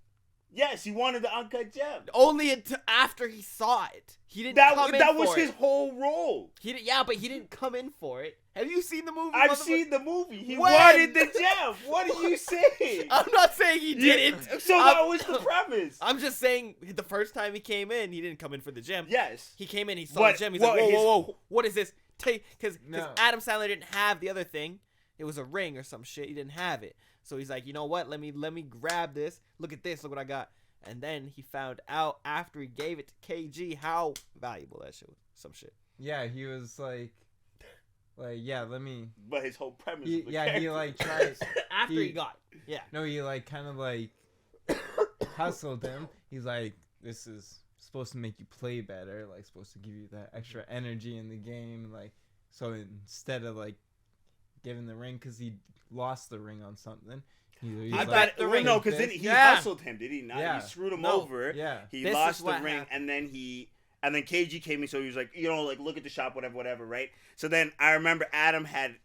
Yes, he wanted the uncut gem. Only until after he saw it. He didn't come in That for was it. his whole role. Yeah, but he didn't come in for it. Have you seen the movie? I've motherfucker? seen the movie. He When? wanted the gem. What are you saying? I'm not saying he didn't. So that was the premise. I'm just saying the first time he came in, he didn't come in for the gem. Yes. He came in, he saw What- the gem. He's what like, his- whoa, what is this? Because No. Adam Sandler didn't have the other thing. It was a ring or some shit. He didn't have it. So he's like, you know what? Let me grab this. Look at this. Look what I got. And then he found out after he gave it to KG how valuable that shit was. Some shit. Yeah, he was like, yeah, let me. But his whole premise. He, of the yeah, he character- like tried. After he got it. Yeah. No, he like kind of like hustled him. He's like, this is supposed to make you play better, like supposed to give you that extra energy in the game, like so instead of like giving the ring because he lost the ring on something. He's I like, thought no, because then he Yeah. hustled him, did he not? Yeah. He screwed him No. over. yeah, He This lost is the what ring, happened. and then KG came in, so he was like, like look at the shop, whatever, right? So then I remember Adam had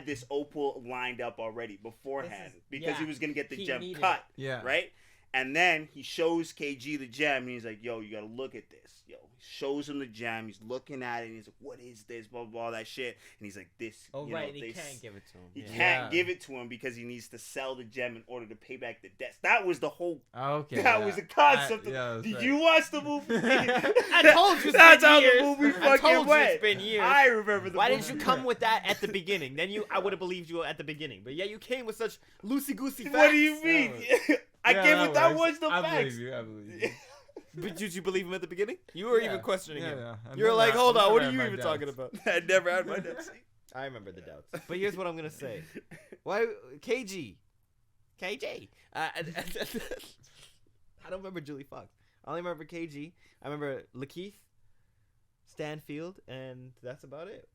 this opal lined up already beforehand because he was gonna get the He gem needed cut, yeah, right? And then he shows KG the gem, and he's like, yo, you gotta look at this. Yo, he shows him the gem. He's looking at it, and he's like, what is this? Blah, blah, blah, that shit. And he's like, this. Oh, you right. know, And he they can't give it to him. He Yeah. can't give it to him because he needs to sell the gem in order to pay back the debts. That was the whole. okay, That was the concept. that's Did right. you watch the movie? I told you it's That's been how years. the movie I fucking told you went. it's been years. I remember the Why movie. didn't you come with that at the beginning? Then I would have believed you at the beginning. But yeah, you came with such loosey goosey facts. What do you mean? I Yeah, gave it. That works. was the I facts. believe you. I believe you. But did you believe him at the beginning? You were Yeah. even questioning Yeah, him. yeah. I You were never like, had- hold I on, never what are had you my even doubts. talking about? I never had my doubts. I remember the doubts. But here's what I'm going to say. Why, KG. I don't remember Julie Fox. I only remember KG. I remember Lakeith, Stanfield, and that's about it.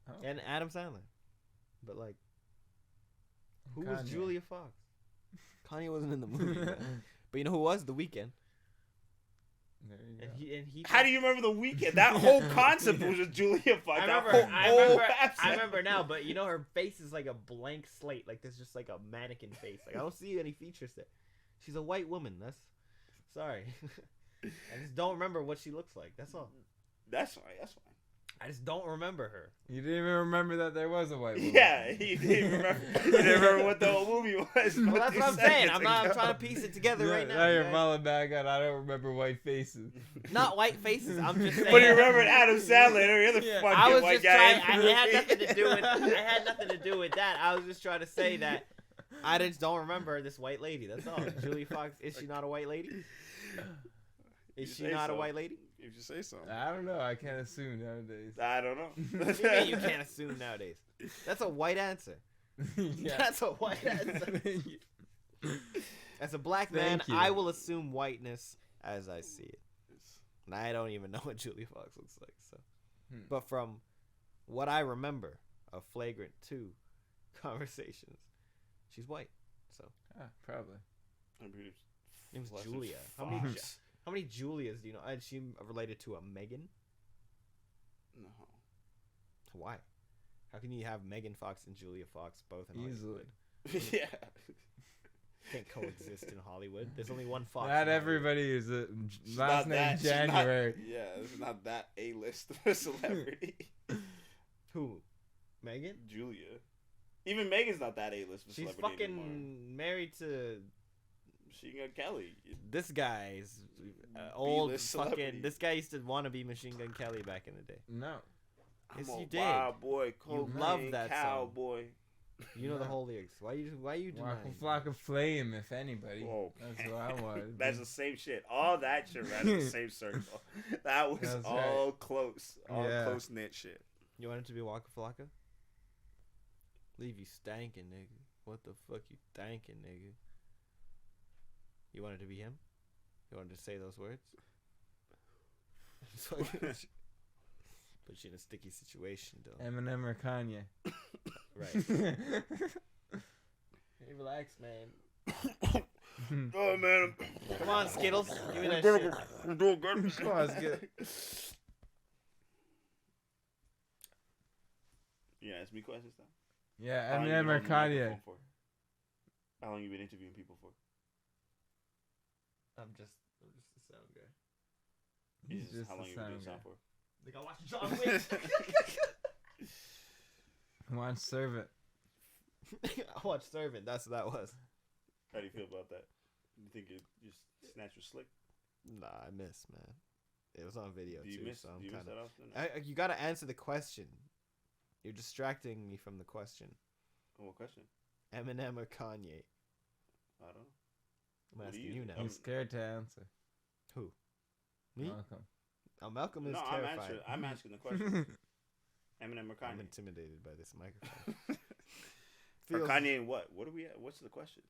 Oh. And Adam Sandler. But like, who was Kanye. Julia Fox? Kanye wasn't in the movie. man. But you know who was? The Weeknd. There you And go. he. How do you remember the weekend? That whole concept was with Julia Fox. I That remember, whole I remember now, but you know her face is like a blank slate, like there's just like a mannequin face. Like I don't see any features there. She's a white woman. That's sorry. I just don't remember what she looks like. That's all. That's fine. That's fine. I just don't remember her. You didn't even remember that there was a white woman. Yeah, he didn't remember. He didn't remember what the whole movie was. Well, that's 2 what I'm saying. seconds I'm ago. trying to piece it together right now. Now you're guys. mulling back on. I don't remember white faces. Not white faces. I'm just saying. But you remember Adam Sandler and every other Yeah. fucking I was white just guy. trying. in the I had movie. nothing to do with. I had nothing to do with that. I was just trying to say that I just don't remember this white lady. That's all. Julie Fox. Is she not a white lady? Is You she say not a so. white lady? If you say so. I don't know. I can't assume nowadays. I don't know. What do you mean you can't assume nowadays? That's a white answer. Yeah. That's a white answer. As a black man, Thank you. I will assume whiteness as I see it. And I don't even know what Julie Fox looks like. So, But from what I remember of Flagrant 2 conversations, she's white. So Probably. it was Julia. How many Julias do you know? Is she related to a Megan? No. Why? How can you have Megan Fox and Julia Fox both in Easily. Hollywood? Yeah. can't coexist in Hollywood. There's only one Fox. Not everybody is a last name she's January. It's not that A-list of a celebrity. Who? Megan? Julia. Even Megan's not that A-list of a She's celebrity fucking anymore. married to Machine Gun Kelly. this guy's old B-list fucking. celebrity. This guy used to want to be Machine Gun Kelly back in the day. No. Yes, I'm you a did. Wild boy, You cocaine love that song. cowboy. You know the whole lyrics. Why you Waka denying? Flocka Flame, if anybody. Whoa. That's what I wanted. That's the same shit. All that shit ran in the same circle. That was That's all close. All Yeah. close knit shit. You want it to be Waka Flocka? Leave you stankin', nigga. What the fuck you thanking, nigga? You wanted to be him? You wanted to say those words? Put you in a sticky situation, though. Eminem or Kanye. Right. Hey, relax, man. Oh man, Come on, Skittles. Give me that shit. I'm doing good. Come on, Skip. Yeah, ask me questions now. Yeah, How long you Eminem been or on the Kanye. microphone for? How long you been interviewing people for? I'm just a sound guy. He's just How long a you been doing sound sound for? Like, I watched John Wick. Watch Servant. I watched Servant. That's what that was. How do you feel about that? You think you just snatch your slick? Nah, I missed, man. It was on video, Do you too, miss? so Do I'm you miss kind that often? of... You gotta answer the question. You're distracting me from the question. Oh, what question? Eminem or Kanye? I don't know. I'm What do asking you- you now. He's scared to answer. Who? Me? Malcolm. Oh, Malcolm is No, terrified. I'm asking the question. Eminem or I'm Kanye? intimidated by this microphone. Or Feels- Kanye and what? What are we at? What's the question?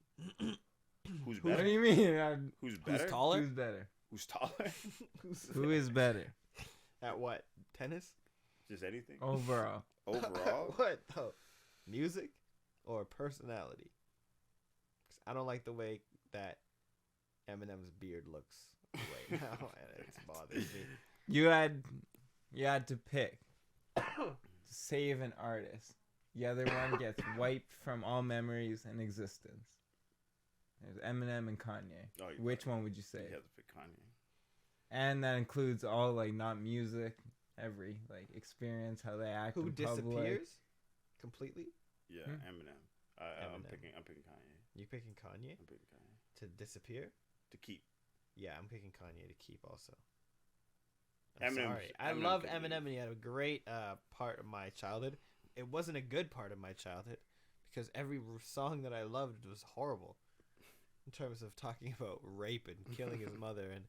Who's What do better? you mean? Who's better? Who's taller? Who's better? Who's taller? Who is better At what? Tennis? Just anything. overall? Overall? What though? Music or personality? 'Cause I don't like the way that Eminem's beard looks right now, and it bothers me. You had to pick to save an artist. The other one gets wiped from all memories and existence. There's Eminem and Kanye. Oh, you're Which right. one would you say? You have to pick Kanye. And that includes all like not music, every like experience, how they act Who in public. disappears completely? Yeah, Hmm. Eminem. I'm Eminem. picking Kanye. You picking Kanye I'm picking Kanye to disappear? to keep. Yeah, I'm picking Kanye to keep also. Eminem's- Sorry. I Eminem love could Eminem, leave. and he had a great part of my childhood. It wasn't a good part of my childhood because every song that I loved was horrible in terms of talking about rape and killing his mother and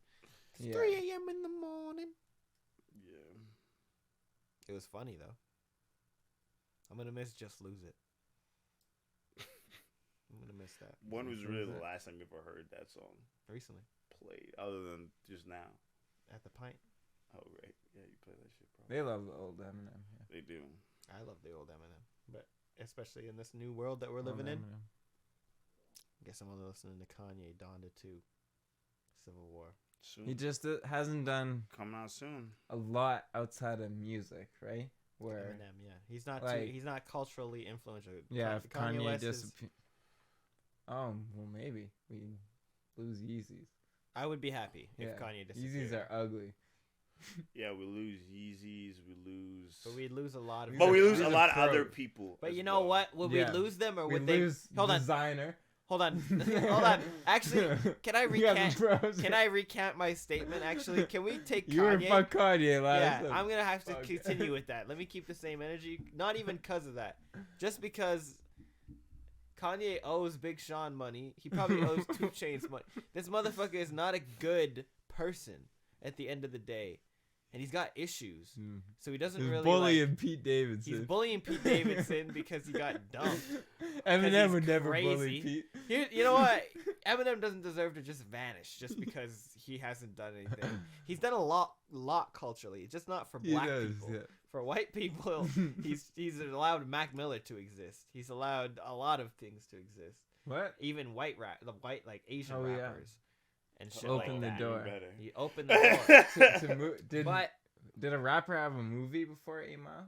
it's Yeah. 3 a.m. in the morning. Yeah. It was funny though. I'm gonna miss Just Lose It. I'm gonna miss that. When was really Who's the that? last time you ever heard that song Recently played, other than just now? at the pint. Oh, right. Yeah, you play that shit, bro. They love the old Eminem. Yeah. They do. I love the old Eminem, but especially in this new world that we're Old living in. Eminem. Guess I'm only listening to Kanye, Donda 2, Civil War. Soon. He just hasn't done Coming out soon. a lot outside of music, right? Where Eminem, yeah, he's not like- he's not culturally influential. yeah, if Kanye West is- disappears. Oh, well, maybe we lose Yeezys. I would be happy if Yeah, Kanye disappeared. Yeezys are ugly. Yeah, we lose Yeezys. We lose. But we'd lose a lot of. But we lose These a are lot of pros. other people. But as you know well. what? Would Yeah. we lose them or We would they? lose Hold on, designer. hold on, hold on. Actually, can I You have recant? the pros. Can I recant my statement? Actually, can we take You were Kanye? fuck Kanye last Yeah, time. I'm gonna have to Fuck. continue with that. Let me keep the same energy. Not even because of that. Just because Kanye owes Big Sean money. He probably owes 2 Chainz money. This motherfucker is not a good person at the end of the day. And he's got issues. Mm. So he doesn't He's really bullying like, Pete Davidson. he's bullying Pete Davidson because he got dumped. Eminem he's would never bully crazy. Pete. Here, you know what? Eminem doesn't deserve to just vanish just because he hasn't done anything. He's done a lot culturally, just not for He black does, people. yeah. For white people, he's allowed Mac Miller to exist. He's allowed a lot of things to exist. What? Even the white like Asian Oh, yeah. rappers and shit Open like the that. door. Better. He opened the door. Did a rapper have a movie before 8 Mile?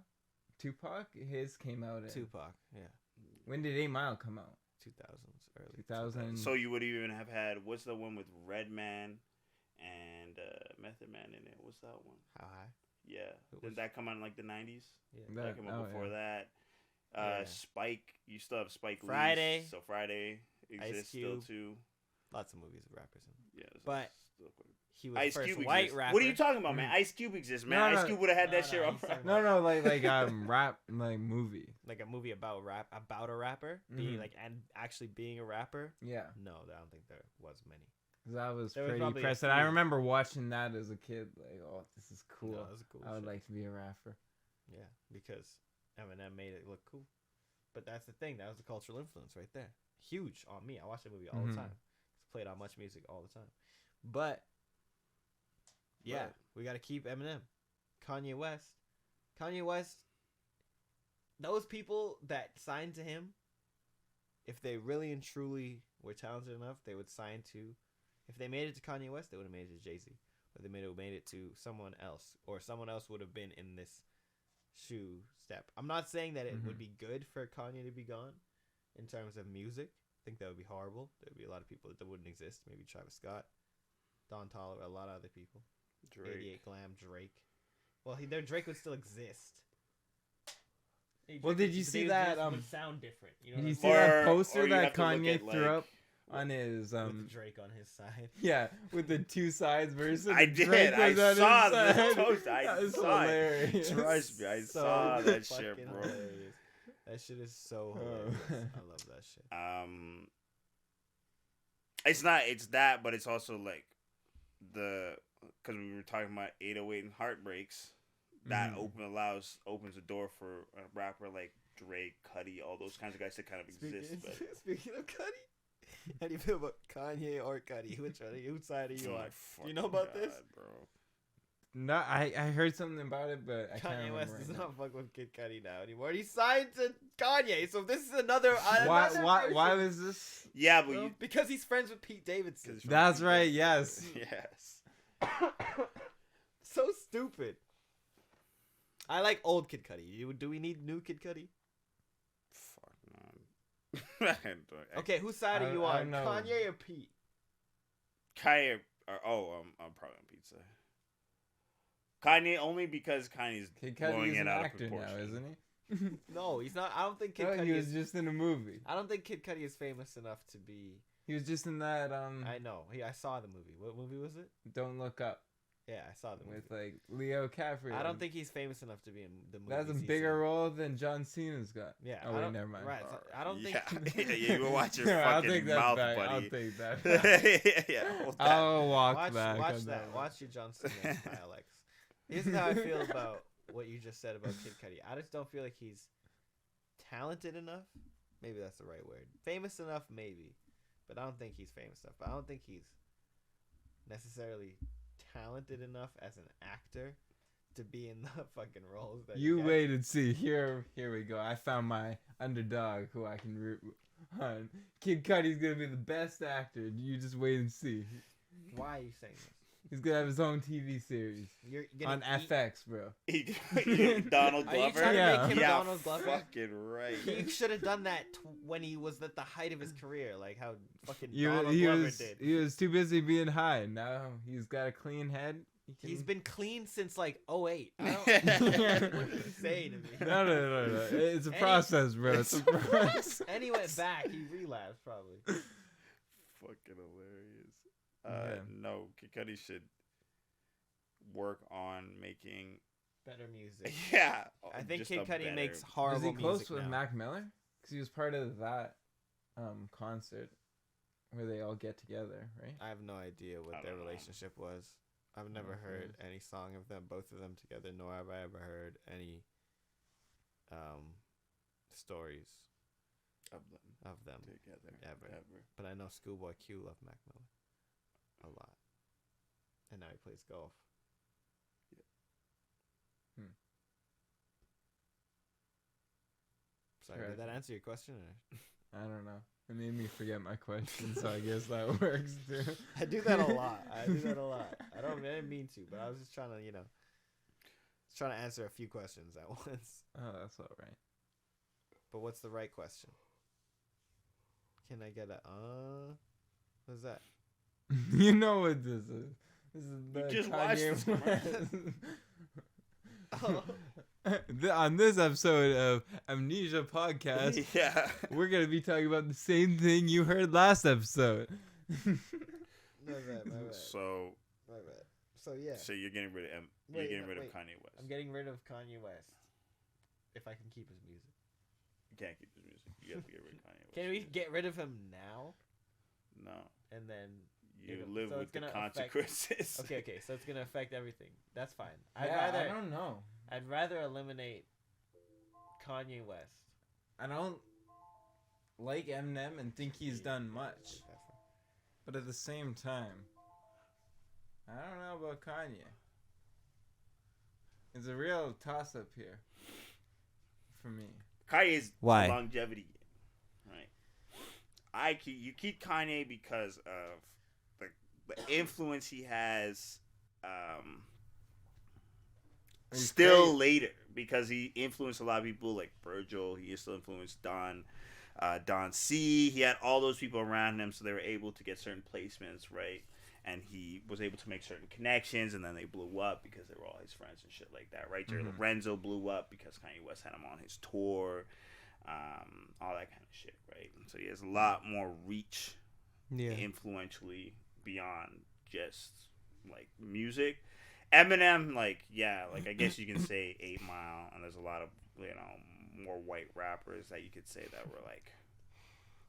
Tupac? His came out in. Tupac, yeah, When did 8 Mile come out? 2000s, early 2000. So you would even have had, what's the one with Redman and Method Man in it? What's that one? How High? Yeah. Did that come out in like the 90s? Yeah. That came out before that. Yeah. Spike, you still have Spike Lee. Friday. So Friday exists still too. Lots of movies with rappers in them. Yeah. But he was Ice the first Cube white exists. rapper. What are you talking about, man? Ice Cube exists, man. No, Ice Cube would have had that shit no, on. he's talking No, like rap like movie. Like a movie about a rapper being like and actually being a rapper. Yeah. No, I don't think there was many. That was There was pretty probably a impressive. few. I remember watching that as a kid. Like, oh, this is cool. No, that was cool I would shit. like to be a rapper. Yeah, because Eminem made it look cool. But that's the thing. That was the cultural influence right there. Huge on me. I watch that movie all the time. It's played on much music all the time. But yeah, we got to keep Eminem. Kanye West. Those people that signed to him, if they really and truly were talented enough, they would sign to. If they made it to Kanye West, they would have made it to Jay-Z. Or they made it to someone else. Or someone else would have been in this shoe step. I'm not saying that it would be good for Kanye to be gone in terms of music. I think that would be horrible. There would be a lot of people that wouldn't exist. Maybe Travis Scott, Don Toliver, a lot of other people. Drake. 88 Glam, Drake. Well, Drake would still exist. Well, did you see that? Would sound different. You know Did you what see I'm that Or poster you that have to look Kanye at, threw like, up on his saying? With Drake on his side. Yeah, with the two sides versus I did. I saw the post. I That was saw hilarious. it. Trust me, I So saw that shit, fucking bro. hilarious. That shit is so hilarious. I love that shit. It's that, but it's also like because we were talking about 808 and Heartbreaks. That opens the door for a rapper like Drake, Cudi, all those kinds of guys to kind of exist. But Speaking of Cudi, how do you feel about Kanye or Cudi? Whose side are you on? Do you know about this? bro? No, I heard something about it, but I can't Kanye remember West right does now. not fuck with Kid Cudi now anymore. He signed to Kanye, so this is another. Why was this? Yeah, but Because he's friends with Pete Davidson. That's right. Yes. Yes. So stupid. I like old Kid Cudi. Do we need new Kid Cudi? Fuck no. Okay, whose side are you I on? don't know. Kanye or Pete? Kanye. I'm probably on pizza. Kanye only because Kanye's Kid blowing Cudi is it an out of actor now, proportion. isn't he? No, he's not. I don't think Kid No, Cudi he was is. just in a movie. I don't think Kid Cudi is famous enough to be. He was just in that I know. I saw the movie. What movie was it? Don't Look Up Yeah, I saw the movie. with like Leo DiCaprio. I don't think he's famous enough to be in the movie. that's a bigger role than John Cena's got. Yeah. Oh I wait, don't- never mind. Right. so I don't think. Yeah, you will watch your No, I'll fucking take that mouth, back. buddy. I'll take that back. Yeah, hold that. I'll walk Watch back. on that. Watch your John Cena dialects. This is how I feel about what you just said about Kid Cudi. I just don't feel like he's talented enough. Maybe that's the right word. Famous enough, maybe. But I don't think he's famous enough. But I don't think he's necessarily talented enough as an actor to be in the fucking roles that You he gets. wait and see. Here we go. I found my underdog who I can root on. Kid Cudi's gonna be the best actor. You just wait and see. Why are you saying this? He's gonna have his own TV series You're on gonna FX, bro. Donald Are you Glover. trying to Yeah. make him Yeah, Donald Glover? fucking right. He should have done that when he was at the height of his career, like how fucking He Donald Glover was did. he was too busy being high. Now he's got a clean head. He's been clean since like 08. I don't, what are you saying to me? No. It's a process, bro. It's a process. And he went back. He relapsed probably. Fucking hilarious. Yeah. No, Kid Cudi should work on making. Better music. Yeah, I think just Kid a Cudi better- makes Was horrible he close music with now. Mac Miller? Because he was part of that concert where they all get together, right? I have no idea I what their don't know. relationship was. I've never heard any song of them, both of them together, nor have I ever heard any stories of of them together ever. But I know Schoolboy Q loved Mac Miller a lot. And now he plays golf. Sorry, did that answer your question? Or? I don't know. It made me forget my question, so I guess that works too. I do that a lot. I didn't mean to, but I was just trying to, trying to answer a few questions at once. Oh, that's all right. But what's the right question? Can I get a What's that? You know what this is. This is the You just watched this On this episode of Amnesia Podcast, Yeah. we're going to be talking about the same thing you heard last episode. My bad. So yeah. So you're getting rid of Wait, rid of Kanye West. I'm getting rid of Kanye West. If I can keep his music. You can't keep his music. You have to get rid of Kanye West. Can we get rid of him now? No. And then You live with the consequences. Okay, so it's gonna affect everything. That's fine. I don't know. I'd rather eliminate Kanye West. I don't like Eminem and think he's done much. But at the same time, I don't know about Kanye. It's a real toss-up here for me. Kanye's Why? longevity, right? You keep Kanye because of the influence he has. Still later, because he influenced a lot of people like Virgil. He still influenced Don C. He had all those people around him, so they were able to get certain placements, right? And he was able to make certain connections, and then they blew up because they were all his friends and shit like that, right? Jerry Lorenzo blew up because Kanye West had him on his tour, all that kind of shit, right? So he has a lot more reach, influentially beyond just like music. Eminem, like I guess you can say 8 Mile, and there's a lot of more white rappers that you could say that were like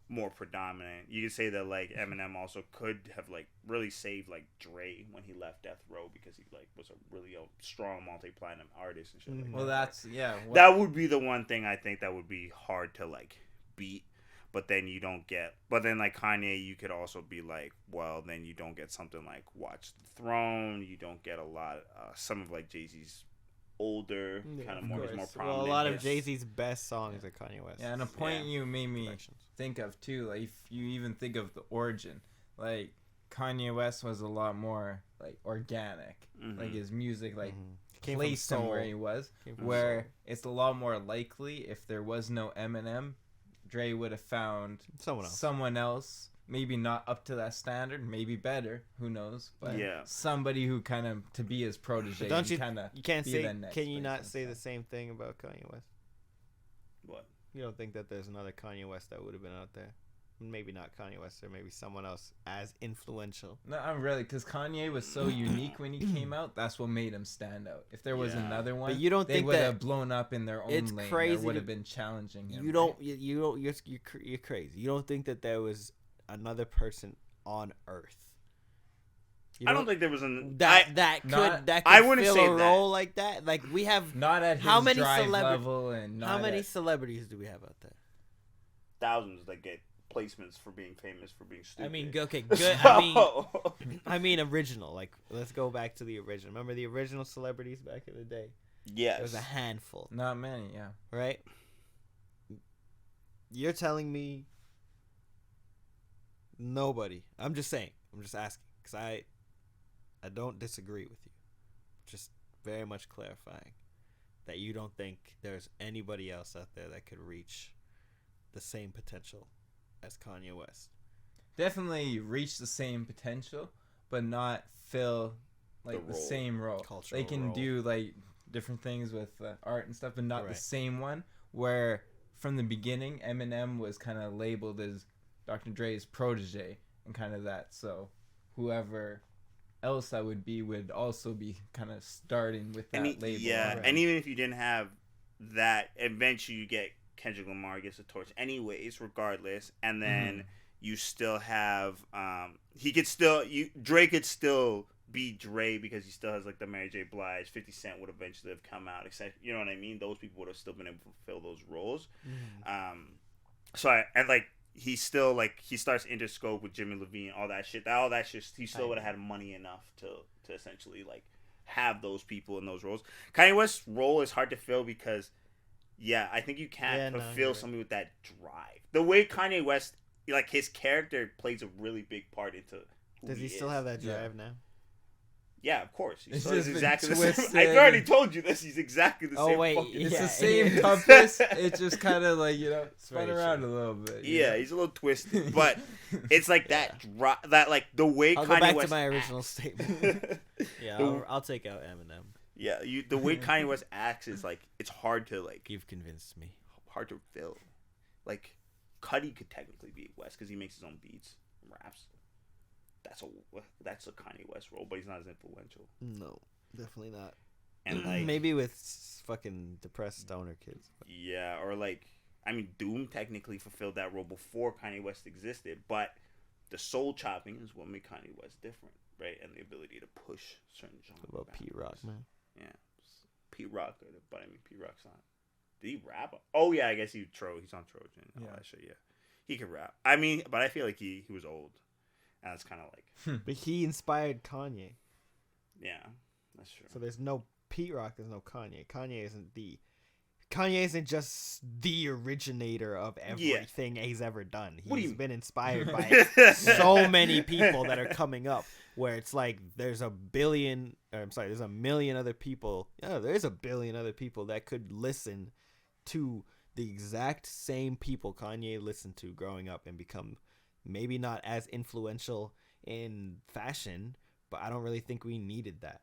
more predominant. You could say that like Eminem also could have like really saved like Dre when he left Death Row because he like was a really strong multi-platinum artist and shit like that. Well, that's that would be the one thing I think that would be hard to like beat. But then you don't get. But then like Kanye, you could also be like, well, then you don't get something like Watch the Throne. You don't get a lot. Some of like Jay-Z's older kind of more prominent. Well, a lot of Jay-Z's best songs are Kanye West. Yeah, and a point you made me think of too, like if you even think of the origin, like Kanye West was a lot more like organic, like his music like placed him where he was, where it's a lot more likely if there was no Eminem, Dre would have found someone else, maybe not up to that standard, maybe better, who knows, but somebody who kind of to be his protege. Don't you can't say? Can you not say the same thing about Kanye West? What? You don't think that there's another Kanye West that would have been out there? Maybe not Kanye West, or maybe someone else as influential. No, I'm really, because Kanye was so unique when he came out. That's what made him stand out. If there was another one, but you don't they think would that have blown up in their own it's lane. crazy That would have been challenging him. You're crazy. You don't think that there was another person on Earth? I don't think there was that could I wouldn't fill say a role like that. Like we have not at his how many drive level and how many celebrities do we have out there? Thousands that get placements for being famous for being stupid. I mean, okay, good. I mean, original. Like, let's go back to the original. Remember the original celebrities back in the day? Yes. There was a handful. Not many, yeah. Right? You're telling me nobody. I'm just saying. I'm just asking. Because I don't disagree with you. Just very much clarifying that you don't think there's anybody else out there that could reach the same potential as Kanye West. Definitely reach the same potential, but not fill like the same role. They can do like different things with art and stuff, but not the same one. Where from the beginning, Eminem was kind of labeled as Dr. Dre's protege and kind of that. So whoever else that would also be kind of starting with that label. Yeah, already. And even if you didn't have that, eventually you get Kendrick Lamar gets a torch anyways, regardless, and then you still have Dre could still be Dre because he still has like the Mary J. Blige, 50 Cent would eventually have come out, except you know what I mean. Those people would have still been able to fulfill those roles. He still like he starts Interscope with Jimmy Levine, all that shit. He still would have had money enough to essentially like have those people in those roles. Kanye West's role is hard to fill because. Yeah, I think you can't fulfill somebody with that drive. The way Kanye West, like his character, plays a really big part into. Does he still have that drive now? Yeah, of course. It's So just exactly the been same. twisted. I already told you this. He's exactly the same. wait, fucking It's yeah. the same yeah. compass. It just kind of like spun very around true. a little bit. you Yeah, know? he's a little twisted, but it's like that that like the way I'll Kanye go back West to my original acts. statement. Yeah, I'll take out Eminem. Yeah, the way Kanye West acts is like it's hard to like You've convinced me. hard to fill. Like Cudi could technically be West because he makes his own beats, and raps. That's a Kanye West role, but he's not as influential. No, definitely not. And like Maybe with fucking depressed stoner kids. yeah, or like I mean, Doom technically fulfilled that role before Kanye West existed, but the soul chopping is what made Kanye West different, right? And the ability to push certain genres. What about Pete Rock, man? Yeah, Pete Rock, but I mean, Pete Rock's not. Did he rap? Oh yeah, I guess he's on Trojan. Oh, that shit, yeah, he could rap. I mean, but I feel like he was old, and it's kind of like. But he inspired Kanye. Yeah, that's true. So there's no Pete Rock, there's no Kanye. Kanye isn't just the originator of everything he's ever done. He's been inspired by so many people that are coming up where it's like there's a million other people. Yeah, there's a billion other people that could listen to the exact same people Kanye listened to growing up and become maybe not as influential in fashion, but I don't really think we needed that.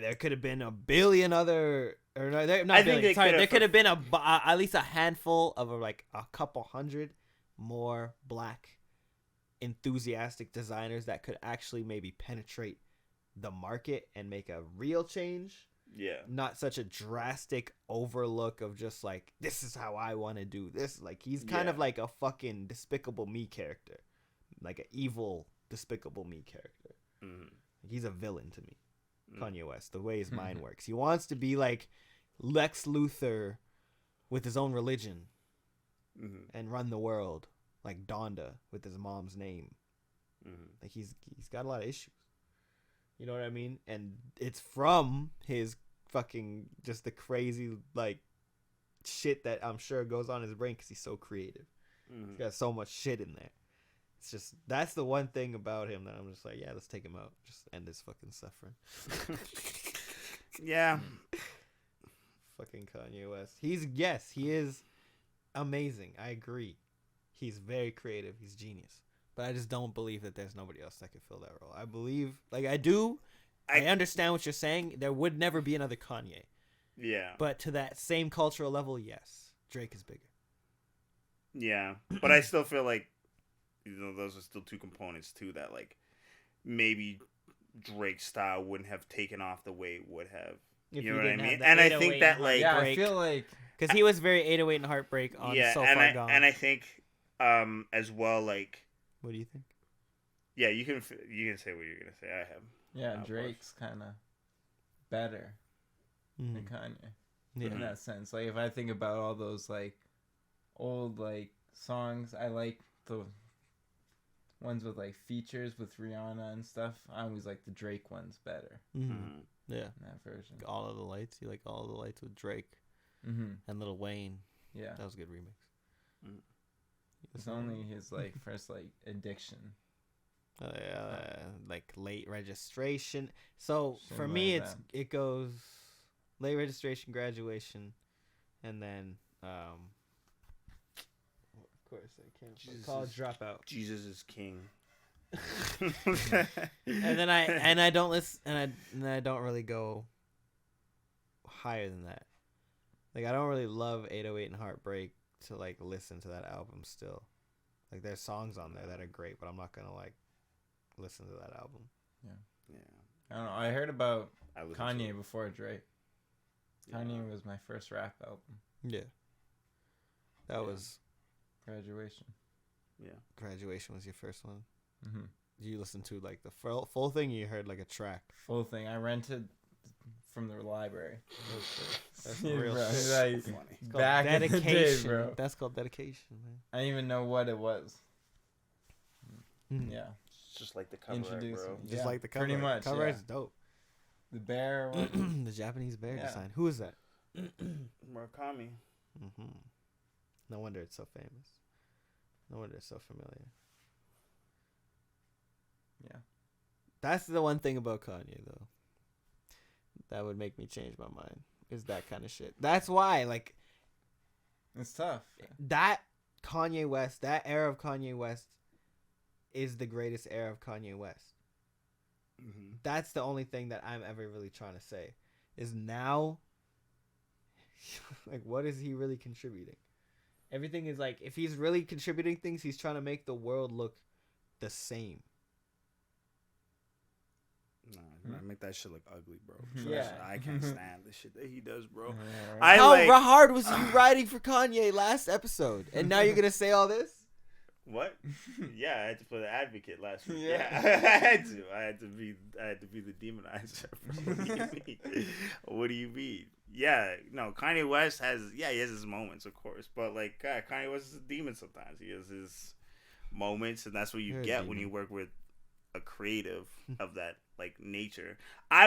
There could have been a billion other, or no, there could have been at least a handful of like a couple hundred more black enthusiastic designers that could actually maybe penetrate the market and make a real change. Yeah. Not such a drastic overlook of just like, this is how I want to do this. Like he's kind of like a fucking Despicable Me character, like an evil Despicable Me character. Mm-hmm. He's a villain to me. Kanye West, the way his mind works. He wants to be like Lex Luthor with his own religion and run the world like Donda with his mom's name. Like he's got a lot of issues. You know what I mean? And it's from his fucking just the crazy like shit that I'm sure goes on in his brain because he's so creative. He's got so much shit in there. It's just, that's the one thing about him that I'm just like, yeah, let's take him out. Just end his fucking suffering. Yeah. Fucking Kanye West. He is amazing. I agree. He's very creative. He's genius. But I just don't believe that there's nobody else that could fill that role. I believe, like I do, I understand what you're saying. There would never be another Kanye. Yeah. But to that same cultural level, yes, Drake is bigger. Yeah. But I still feel like, those are still two components too that like maybe Drake's style wouldn't have taken off the way it would have. You know what I mean? And I think that like I feel like because he was very 808 and Heartbreak on So Far Gone. And I think as well like. What do you think? Yeah, you can say what you're gonna say. I have. Yeah, Drake's kind of better than Kanye in that sense. Like if I think about all those like old like songs, I like the ones with like features with Rihanna and stuff. I always like the Drake ones better. Yeah, in that version. All of the Lights. You like All of the Lights with Drake and Lil Wayne. Yeah, that was a good remix. It's only his like first like Addiction. Like Late Registration. So for me, it goes Late Registration, Graduation, and then of course I can't. College Dropout. Jesus is King. and then I don't listen, and I don't really go higher than that. Like I don't really love 808 and Heartbreak to like listen to that album still. Like there's songs on there that are great, but I'm not gonna like listen to that album. Yeah. I don't know. I heard about Kanye before Drake. Kanye was my first rap album. Yeah. That was Graduation. Yeah. Graduation was your first one. Did you listen to like the full thing? Or you heard like a track. Full thing. I rented from the library. That's real like, funny. It's back called dedication, in the day, bro. That's called dedication, man. I didn't even know what it was. Yeah. It's just like the cover art, bro. Just like the cover. Pretty much. Cover art's dope. The bear. The Japanese bear design. Who is that? Murakami. No wonder it's so famous. No wonder it's so familiar. Yeah. That's the one thing about Kanye, though. That would make me change my mind. Is that kind of shit. That's why, like... It's tough. That Kanye West, that era of Kanye West is the greatest era of Kanye West. Mm-hmm. That's the only thing that I'm ever really trying to say. Is now... like, what is he really contributing? Everything is like... If he's really contributing things, he's trying to make the world look the same. Nah, make that shit look ugly, bro. Yeah. I can't stand the shit that he does, bro. How hard was you riding for Kanye last episode? And now you're going to say all this? What? Yeah, I had to play the advocate last week. Yeah, I had to be the demonizer. What do you mean? What do you mean? Yeah, no, Kanye West he has his moments, of course. But, like, God, Kanye West is a demon sometimes. He has his moments, and that's what you get when you work with a creative of that, like, nature. I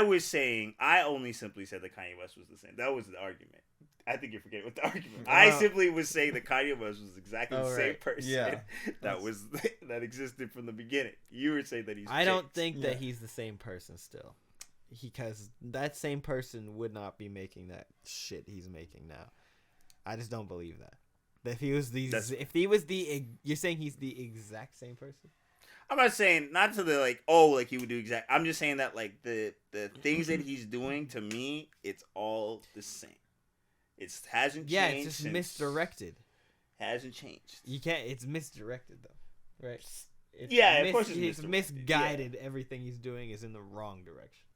only simply said that Kanye West was the same. That was the argument. I think you're forgetting what the argument. I simply was saying that Kanye West was exactly the same person that existed from the beginning. You were saying that he's I don't think that he's the same person still. Because that same person would not be making that shit he's making now. I just don't believe that. You're saying he's the exact same person? I'm not saying not to the like he would do exact. I'm just saying that like the things that he's doing, to me, it's all the same. It hasn't changed. Yeah, it's just misdirected. Hasn't changed. You can't. It's misdirected though, right? Of course it's misguided. Yeah. Everything he's doing is in the wrong direction.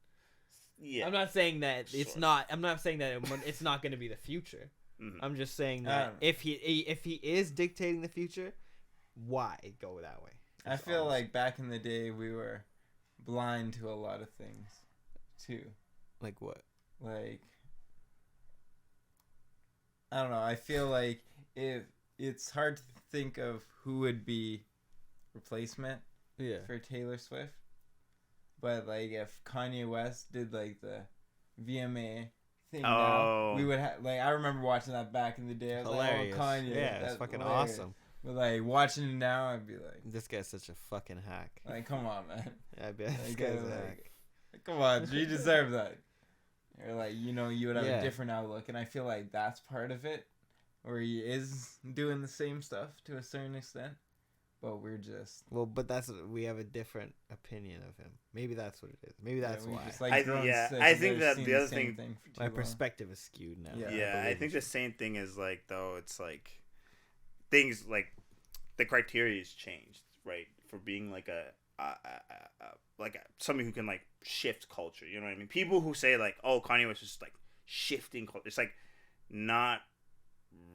Yeah, I'm not saying that it's not. I'm not saying that it's not going to be the future. Mm-hmm. I'm just saying that if he is dictating the future, why go that way? I feel like back in the day we were blind to a lot of things, too. Like what? Like, I don't know. I feel like it's hard to think of who would be replacement for Taylor Swift. But like if Kanye West did like the VMA thing now, we would have like I remember watching that back in the day. I was hilarious. Like, oh, Kanye, yeah, it's fucking hilarious. Awesome. But like watching it now, I'd be like, this guy's such a fucking hack. Like, come on, man. I'd be like, this guy's a hack. Come on, you deserve that. Or like, you would have a different outlook, and I feel like that's part of it, where he is doing the same stuff to a certain extent, but we're just we have a different opinion of him. Maybe that's what it is. Maybe that's why. Just, like, I think that the other thing my perspective is skewed now. Yeah, I think the same thing is like though it's like things like the criteria has changed, right? For being like somebody who can like shift culture, you know what I mean? People who say like, oh, Kanye was just like shifting culture. It's like not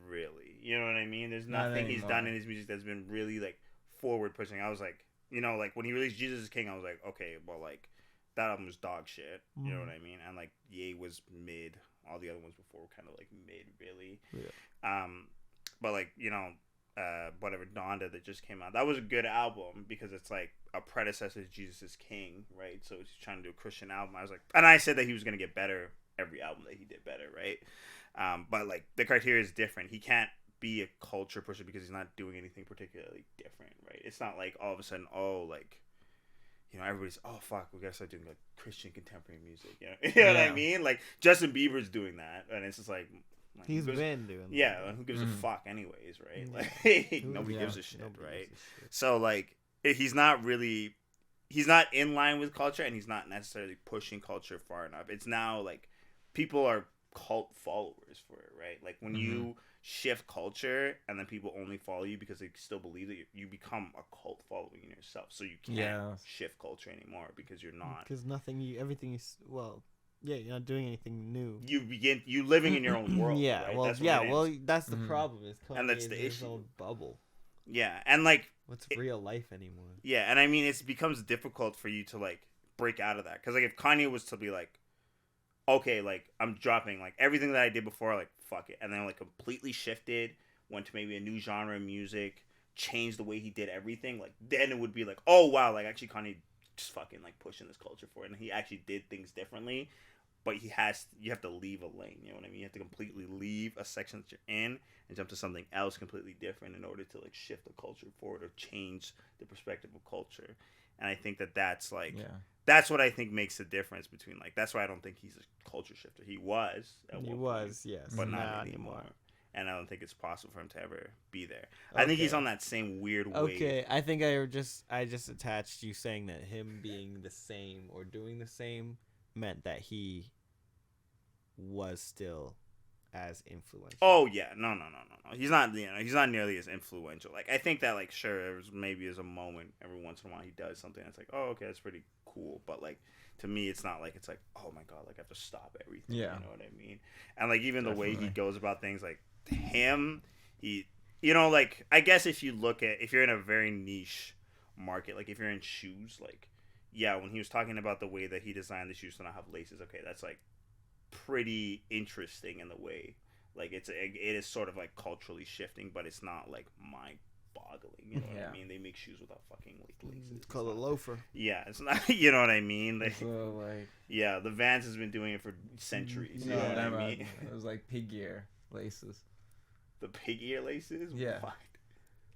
really, you know what I mean? There's nothing he's done in his music that's been really like forward pushing. I was like, like when he released Jesus is King, I was like, okay, well, like that album was dog shit, you know what I mean? And like Ye was mid. All the other ones before were kind of like mid, really. Yeah. But like whatever Donda that just came out, that was a good album because it's like a predecessor to Jesus is King, right? So he's trying to do a Christian album. I was like, and I said that he was gonna get better every album that he did better, right? But like the criteria is different. He can't be a culture pusher because he's not doing anything particularly different, right? It's not like all of a sudden, everybody's fuck, we gotta start doing like Christian contemporary music, you know what I mean? Like Justin Bieber's doing that, and it's just like he's been doing that. Yeah, who gives a fuck anyways, right? Like nobody gives a shit, right? So like he's not in line with culture, and he's not necessarily pushing culture far enough. It's now like people are cult followers for it, right? Like when you shift culture and then people only follow you because they still believe that you become a cult following in yourself, so you can't shift culture anymore because you're not, because you're not doing anything new. You living in your own world. Right? That's the problem. Is and that's the issue. Own bubble. Yeah, and like what's real life anymore? Yeah, and I mean it becomes difficult for you to like break out of that, because like if Kanye was to be like, okay, like I'm dropping like everything that I did before, like fuck it, and then like completely shifted, went to maybe a new genre of music, changed the way he did everything, like then it would be like, oh wow, like actually Kanye just fucking like pushing this culture for it, and he actually did things differently. But you have to leave a lane, you know what I mean? You have to completely leave a section that you're in and jump to something else completely different in order to like shift the culture forward or change the perspective of culture. And I think that that's like that's what I think makes the difference between like. That's why I don't think he's a culture shifter. He was. He was, yes, but not anymore. And I don't think it's possible for him to ever be there. Okay. I think he's on that same weird wave. Okay, I think I just attached you saying that him being the same or doing the same meant that he was still as influential. Oh yeah, no. He's not. He's not nearly as influential. Like I think that like sure, maybe there's a moment every once in a while he does something that's like, oh okay, that's pretty cool. But like to me, it's not like it's like, oh my god, like I have to stop everything. Yeah. You know what I mean? And like even the way he goes about things, like him, like I guess if you're in a very niche market, like if you're in shoes, like yeah, when he was talking about the way that he designed the shoes to not have laces, okay, that's like pretty interesting in the way like it is sort of like culturally shifting, but it's not like mind boggling, you know what I mean? They make shoes without fucking like laces. It's called a loafer. Yeah, it's not. You know what I mean? Like, So, like, yeah, the Vans has been doing it for centuries. You know what I mean? It was like pig ear laces. The pig ear laces. Yeah. What?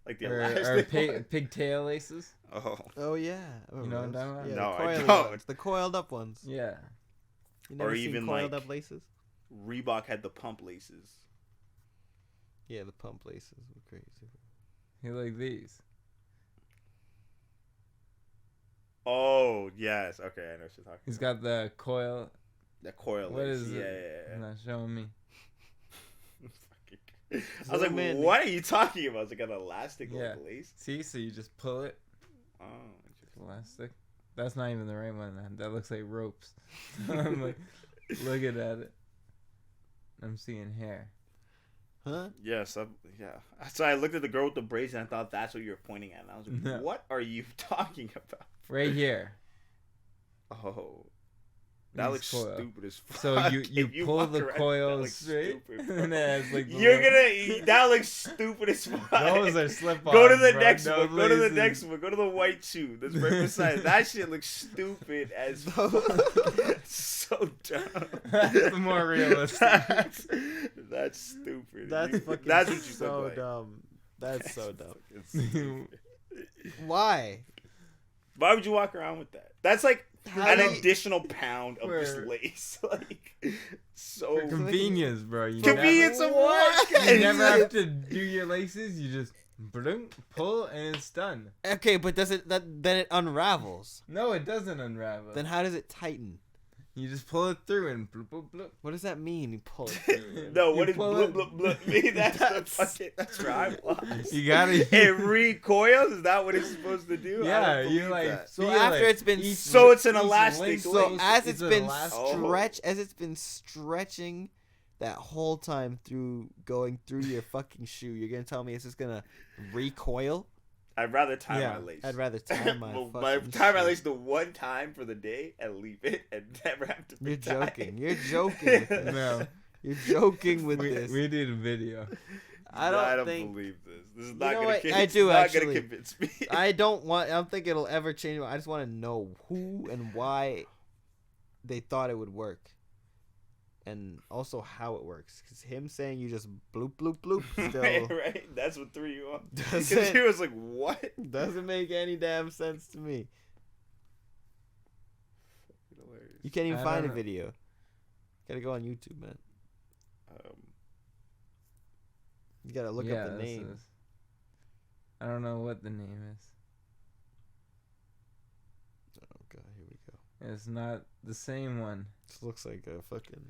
Like the Or elastic pigtail laces. Oh yeah. You know what I'm talking about? Yeah, No, the I coiled don't. ones, the coiled up ones. Yeah. You never Or seen even, coiled like- up laces? Reebok had the pump laces. Yeah, the pump laces were crazy. He like these. Oh yes, okay, I know what you're talking. He's got the coil. The coil What lace. is Yeah, it? yeah. Not showing me. I was like, Zoom in. what are you talking about? It's like an elastic Yeah. like lace. See, so you just pull it. Oh, interesting. Elastic. That's not even the right one. That looks like ropes. I'm like looking at it. I'm seeing hair. Huh? Yes, yeah. So I looked at the girl with the braids and I thought that's what you were pointing at. And I was like, No. what are you talking about? Right here. Oh. That These looks coil. stupid as fuck. So you If pull walk the around, that coils looks straight, stupid, bro. and then it's like the You're little- that looks stupid as fuck. Those are slip-ons. Go to the bro. next Those one. Go to the laces. next one. Go to the white shoe. That's right beside it. That shit looks stupid as fuck. So dumb. That's the more realistic. That's stupid. That's fucking That's what you so look like. dumb. That's so dumb. It's stupid. Why? Why would you walk around with that? That's like How an do you- additional pound of just Where- lace. Like, so For convenience, bro. You convenience of what? Never, you never have to do your laces. You just pull and it's done. Okay, but then it unravels? No, it doesn't unravel. Then how does it tighten? You just pull it through and bloop, bloop, bloop. What does that mean? You pull it through. No, You what does pull blub it- blub blub mean? That's the fucking. That's where I was. You gotta. It recoils. Is that what it's supposed to do? I Yeah, don't you believe like. that. So feel after like it's been each- So it's an each elastic lace- So lace. as it's it's an been elastic- as it's been stretching that whole time through going through your fucking shoe, you're gonna tell me it's just gonna recoil? I'd rather tie Yeah, my lace. I'd rather tie my fucking tie my shoe. lace the one time for the day and leave it and never have to. You're retie it. joking. You're joking with this. No, You're joking with we this. need a video. I don't think. believe this. This is You not know gonna. what? It's I do, not actually. gonna convince me. I don't think it'll ever change. I just want to know who and why they thought it would work, and also how it works. Because him saying you just bloop bloop bloop still right? That's what threw you off. Does Because it? he was like, "What?" doesn't make any damn sense to me. You can't even I find a don't know. video. Gotta go on YouTube, man. You gotta look up the this name. is- I don't know what the name is. Oh god, here we go. It's not the same one. This looks like a fucking.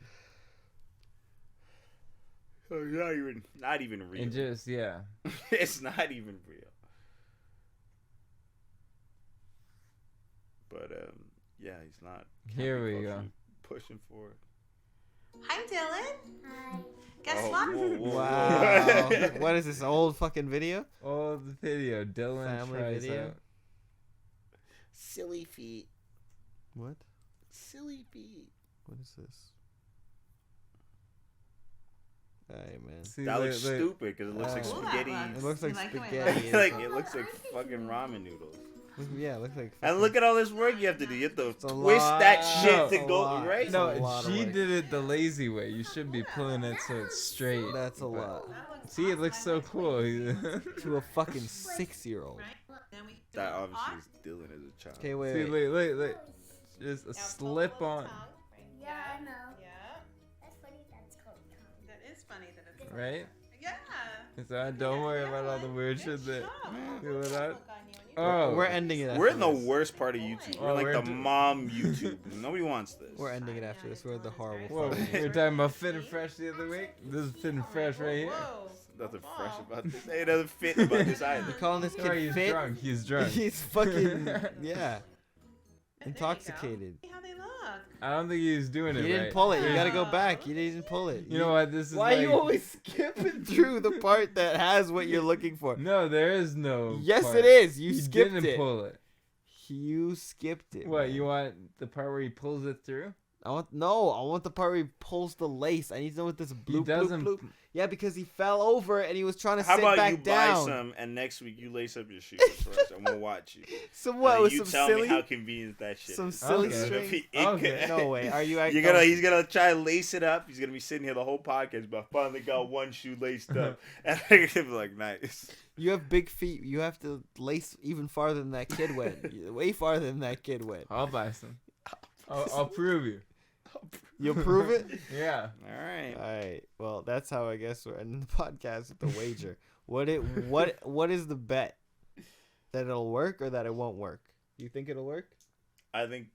Oh, not even real. It just It's not even real. But yeah, he's not. can't Here be we go. Pushing forward. Hi, Dylan. Hi. Guess Oh, what? whoa, whoa, whoa. Wow. What is this old fucking video? Oh, the video. Dylan Family tries video? out. Silly feet. What? Silly feet. What is this? Hey man. See, That look- looks look. stupid because it looks like Cool that spaghetti. looks. It looks like You like the way it spaghetti. looks? Like it looks like fucking ramen noodles. Yeah, it looks like. And look at all this work you have to do. You have to a twist lot. that No, shit it's to a go lot. right. It's a No, lot of she work. did it the lazy way. You should be pulling it so it's straight. That's a But- lot. See, it looks so cool. To a fucking 6-year-old. That obviously is Dylan as a child. Okay, wait, See, wait. look. just a Now slip follow on. the tongue, right? Yeah, I know. Yeah. That's funny. That's called tongue. That is funny that it's Right? Yeah. So don't worry Yeah, about all the weird shit that job. do it Look out. on you and you- Oh, We're ending it. We're after in the this. worst part of YouTube. We're Oh, like we're the do- mom YouTube. Nobody wants this. We're ending it after this. We're the horrible. Whoa, fucking- we were talking about Fit and Fresh the other week. This is Fit and Fresh right here. Whoa. Nothing fresh about this. Ain't nothing fit about this either. You're calling this kid Sorry, he's fit? drunk. He's drunk. He's fucking yeah, There you intoxicated. go. See how they look. I don't think he was doing You it didn't right. pull it. You Yeah. gotta go back. You didn't pull it. You know what? This is Why like... are you always skipping through the part that has what you're looking for? No, there is no. Yes, part. it is. You He skipped didn't it. pull it. You skipped it. What? man. You want the part where he pulls it through? I want the part where he pulls the lace. I need to know what this bloop, doesn't- bloop, bloop. Yeah, because he fell over and he was trying to How sit about back you down. buy some and next week you lace up your shoes for us and we'll watch you. So what? And Was you some tell silly? me how convenient that shit Some is. silly Okay. It's gonna string? be Okay. No way. Are you? He's gonna try to lace it up. He's gonna be sitting here the whole podcast, but I finally got one shoe laced up, and I'm gonna be like, nice. You have big feet. You have to lace even farther than that kid went. Way farther than that kid went. I'll buy some. I'll prove you. You'll prove it. Yeah. All right. All right. Well, that's how I guess we're ending the podcast with the wager. What is the bet? That it'll work or that it won't work? You think it'll work? I think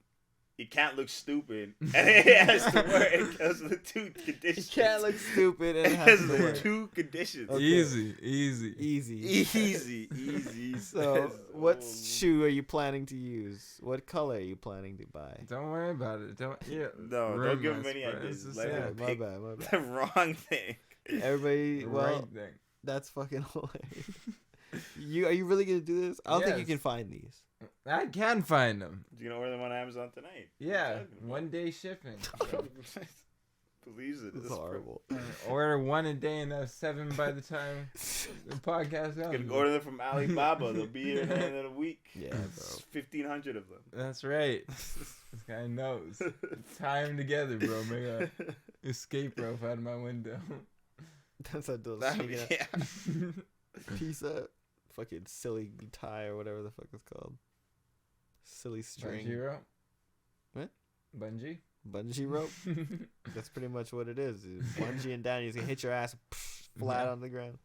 it can't look stupid, and it has to work because of the two conditions. It can't look stupid and It it has has to the work. two conditions. Okay. Easy. Easy. So, Yes. what Oh, shoe are you planning to use? What color are you planning to buy? Don't worry about it. Don't. Yeah. No, ruin don't give my him any surprise. ideas. Just Let say him Yeah, it. my pick bad, my bad. the wrong thing. Everybody, well, Right thing. that's fucking hilarious. Are you really gonna do this? I don't think you Yes. can find these. I can find them. You're gonna order them on Amazon tonight. Yeah. 1 day shipping. So, Believes it. It's This horrible. order 1 a day and that's 7 by the time the podcast You can comes. order them from Alibaba. They'll be here in the end of the week. Yeah, bro. 1,500 of them. That's right. This guy knows. Tie them together, bro. Make a escape rope out of my window. That's how those That'd be- yeah. piece of fucking silly tie or whatever the fuck it's called. Silly string. Bungee rope? What? Bungee? Bungee rope. That's pretty much what it is. It's bungeeing down. You're gonna hit your ass flat on the ground.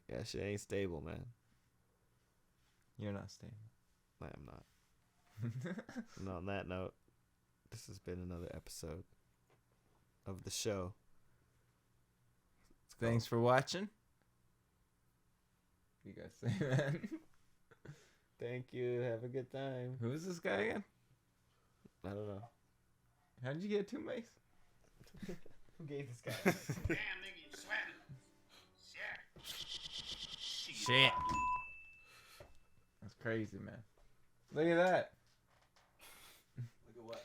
Yeah, shit ain't stable, man. You're not stable. I am not. And on that note, this has been another episode of the show. Thanks for watching. You guys say that? Thank you. Have a good time. Who is this guy again? I don't know. How did you get 2 mics? Who gave this guy? Damn, nigga, you sweating. Shit. That's crazy, man. Look at that. Look at what?